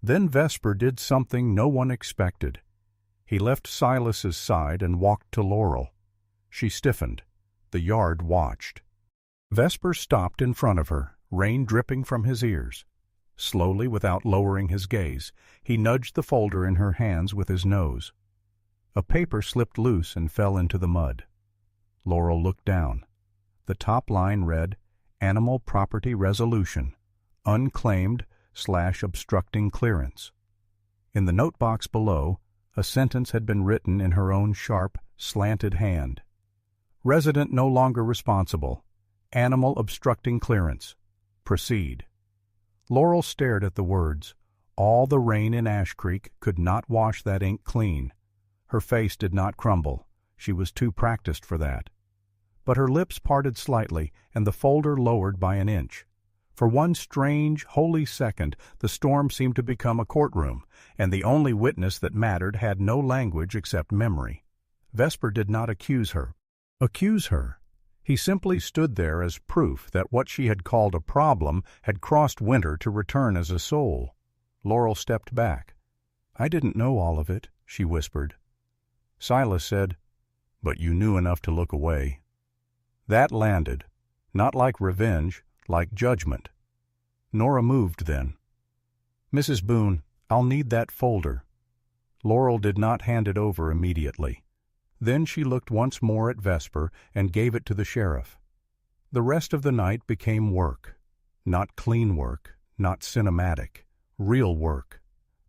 Then Vesper did something no one expected. He left Silas's side and walked to Laurel. She stiffened. The yard watched. Vesper stopped in front of her, rain dripping from his ears. Slowly, without lowering his gaze, he nudged the folder in her hands with his nose. A paper slipped loose and fell into the mud. Laurel looked down. The top line read, "Animal Property Resolution, Unclaimed/Obstructing Clearance." In the note box below, a sentence had been written in her own sharp, slanted hand. "Resident no longer responsible. Animal obstructing clearance. Proceed." Laurel stared at the words. All the rain in Ash Creek could not wash that ink clean. Her face did not crumble. She was too practiced for that. But her lips parted slightly, and the folder lowered by an inch. For one strange, holy second, the storm seemed to become a courtroom, and the only witness that mattered had no language except memory. Vesper did not accuse her. He simply stood there as proof that what she had called a problem had crossed winter to return as a soul. Laurel stepped back. "I didn't know all of it," she whispered. Silas said, "But you knew enough to look away." That landed, not like revenge, like judgment. Nora moved then. "Mrs. Boone, I'll need that folder." Laurel did not hand it over immediately. Then she looked once more at Vesper and gave it to the sheriff. The rest of the night became work. Not clean work, not cinematic, real work.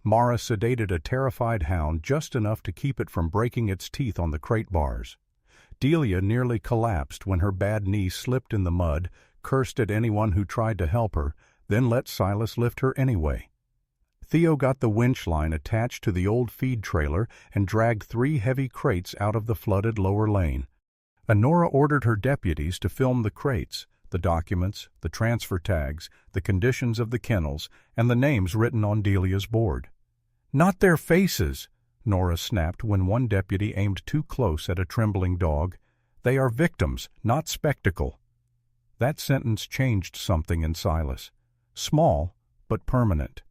Mara sedated a terrified hound just enough to keep it from breaking its teeth on the crate bars. Delia nearly collapsed when her bad knee slipped in the mud, cursed at anyone who tried to help her, then let Silas lift her anyway. Theo got the winch line attached to the old feed trailer and dragged 3 heavy crates out of the flooded lower lane. Nora ordered her deputies to film the crates, the documents, the transfer tags, the conditions of the kennels, and the names written on Delia's board. "Not their faces!" Nora snapped when one deputy aimed too close at a trembling dog. "They are victims, not spectacle." That sentence changed something in Silas. Small, but permanent.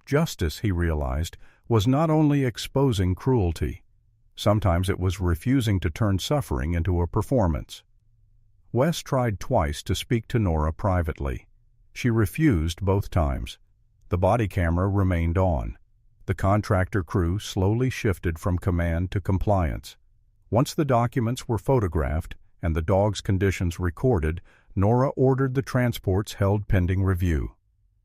Justice, he realized, was not only exposing cruelty. Sometimes it was refusing to turn suffering into a performance. Wes tried twice to speak to Nora privately. She refused both times. The body camera remained on. The contractor crew slowly shifted from command to compliance. Once the documents were photographed and the dog's conditions recorded, Nora ordered the transports held pending review.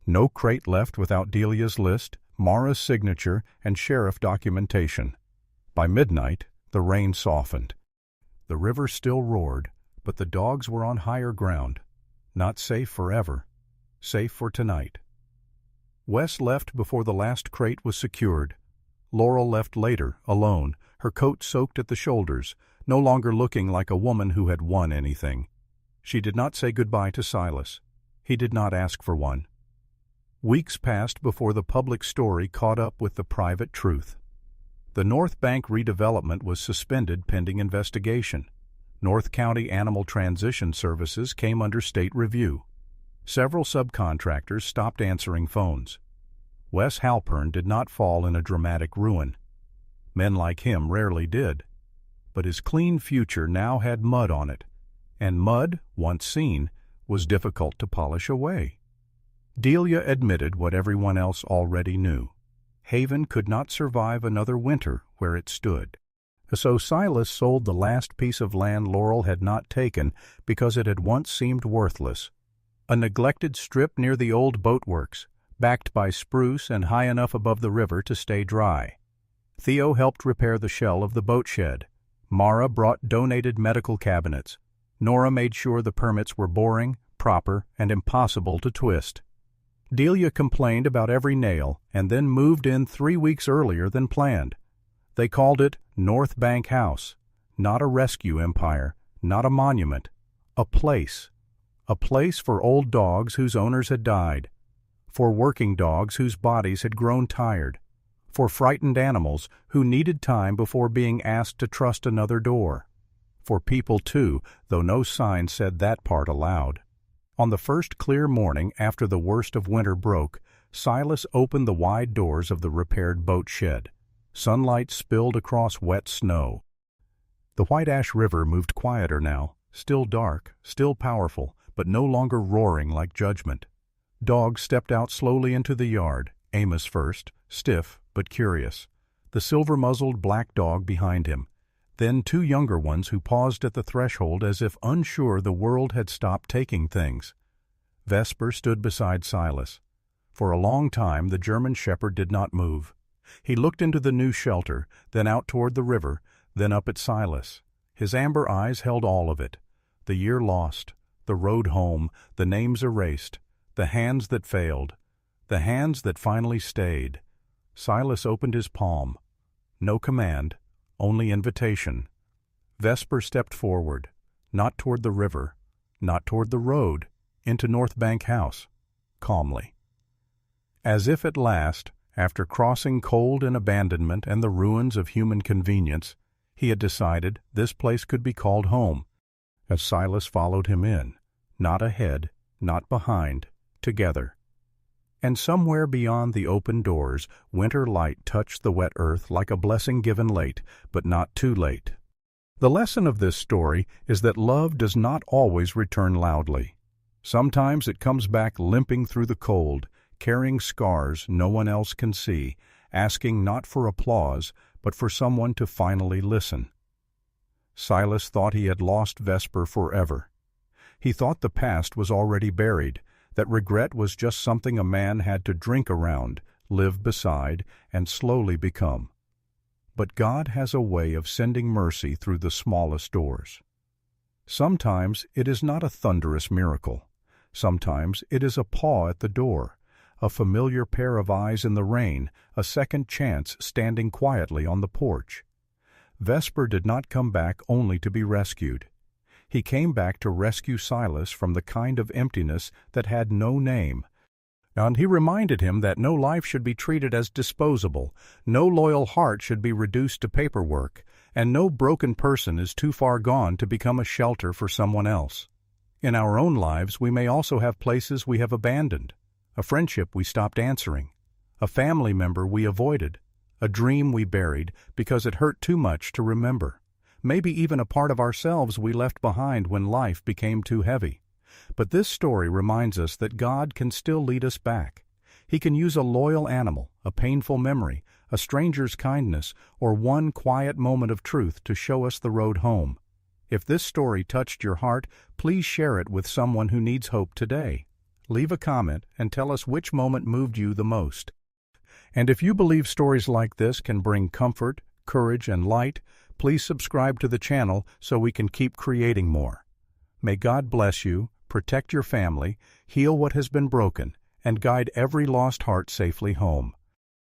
No crate left without Delia's list, Mara's signature, and sheriff documentation. By midnight, the rain softened. The river still roared, but the dogs were on higher ground. Not safe forever. Safe for tonight. Wes left before the last crate was secured. Laurel left later, alone, her coat soaked at the shoulders, no longer looking like a woman who had won anything. She did not say goodbye to Silas. He did not ask for one. Weeks passed before the public story caught up with the private truth. The North Bank redevelopment was suspended pending investigation. North County Animal Transition Services came under state review. Several subcontractors stopped answering phones. Wes Halpern did not fall in a dramatic ruin. Men like him rarely did. But his clean future now had mud on it, and mud, once seen, was difficult to polish away. Delia admitted what everyone else already knew. Haven could not survive another winter where it stood. So Silas sold the last piece of land Laurel had not taken because it had once seemed worthless. A neglected strip near the old boatworks, backed by spruce and high enough above the river to stay dry. Theo helped repair the shell of the boat shed. Mara brought donated medical cabinets. Nora made sure the permits were boring, proper, and impossible to twist. Delia complained about every nail and then moved in 3 weeks earlier than planned. They called it North Bank House, not a rescue empire, not a monument, a place. A place for old dogs whose owners had died, for working dogs whose bodies had grown tired, for frightened animals who needed time before being asked to trust another door. For people, too, though no sign said that part aloud. On the first clear morning after the worst of winter broke, Silas opened the wide doors of the repaired boat shed. Sunlight spilled across wet snow. The White Ash River moved quieter now, still dark, still powerful, but no longer roaring like judgment. Dogs stepped out slowly into the yard, Amos first, stiff but curious, the silver-muzzled black dog behind him, then two younger ones who paused at the threshold as if unsure the world had stopped taking things. Vesper stood beside Silas. For a long time the German shepherd did not move. He looked into the new shelter, then out toward the river, then up at Silas. His amber eyes held all of it. The year lost, the road home, the names erased, the hands that failed, the hands that finally stayed. Silas opened his palm. No command, only invitation. Vesper stepped forward, not toward the river, not toward the road, into North Bank House, calmly. As if at last, after crossing cold and abandonment and the ruins of human convenience, he had decided this place could be called home. As Silas followed him in, not ahead, not behind, together. And somewhere beyond the open doors, winter light touched the wet earth like a blessing given late, but not too late. The lesson of this story is that love does not always return loudly. Sometimes it comes back limping through the cold, carrying scars no one else can see, asking not for applause, but for someone to finally listen. Silas thought he had lost Vesper forever. He thought the past was already buried, that regret was just something a man had to drink around, live beside, and slowly become. But God has a way of sending mercy through the smallest doors. Sometimes it is not a thunderous miracle. Sometimes it is a paw at the door, a familiar pair of eyes in the rain, a second chance standing quietly on the porch. Vesper did not come back only to be rescued. He came back to rescue Silas from the kind of emptiness that had no name. And he reminded him that no life should be treated as disposable, no loyal heart should be reduced to paperwork, and no broken person is too far gone to become a shelter for someone else. In our own lives, we may also have places we have abandoned, a friendship we stopped answering, a family member we avoided, a dream we buried because it hurt too much to remember, maybe even a part of ourselves we left behind when life became too heavy. But this story reminds us that God can still lead us back. He can use a loyal animal, a painful memory, a stranger's kindness, or one quiet moment of truth to show us the road home. If this story touched your heart, please share it with someone who needs hope today. Leave a comment and tell us which moment moved you the most. And if you believe stories like this can bring comfort, courage, and light, please subscribe to the channel so we can keep creating more. May God bless you, protect your family, heal what has been broken, and guide every lost heart safely home.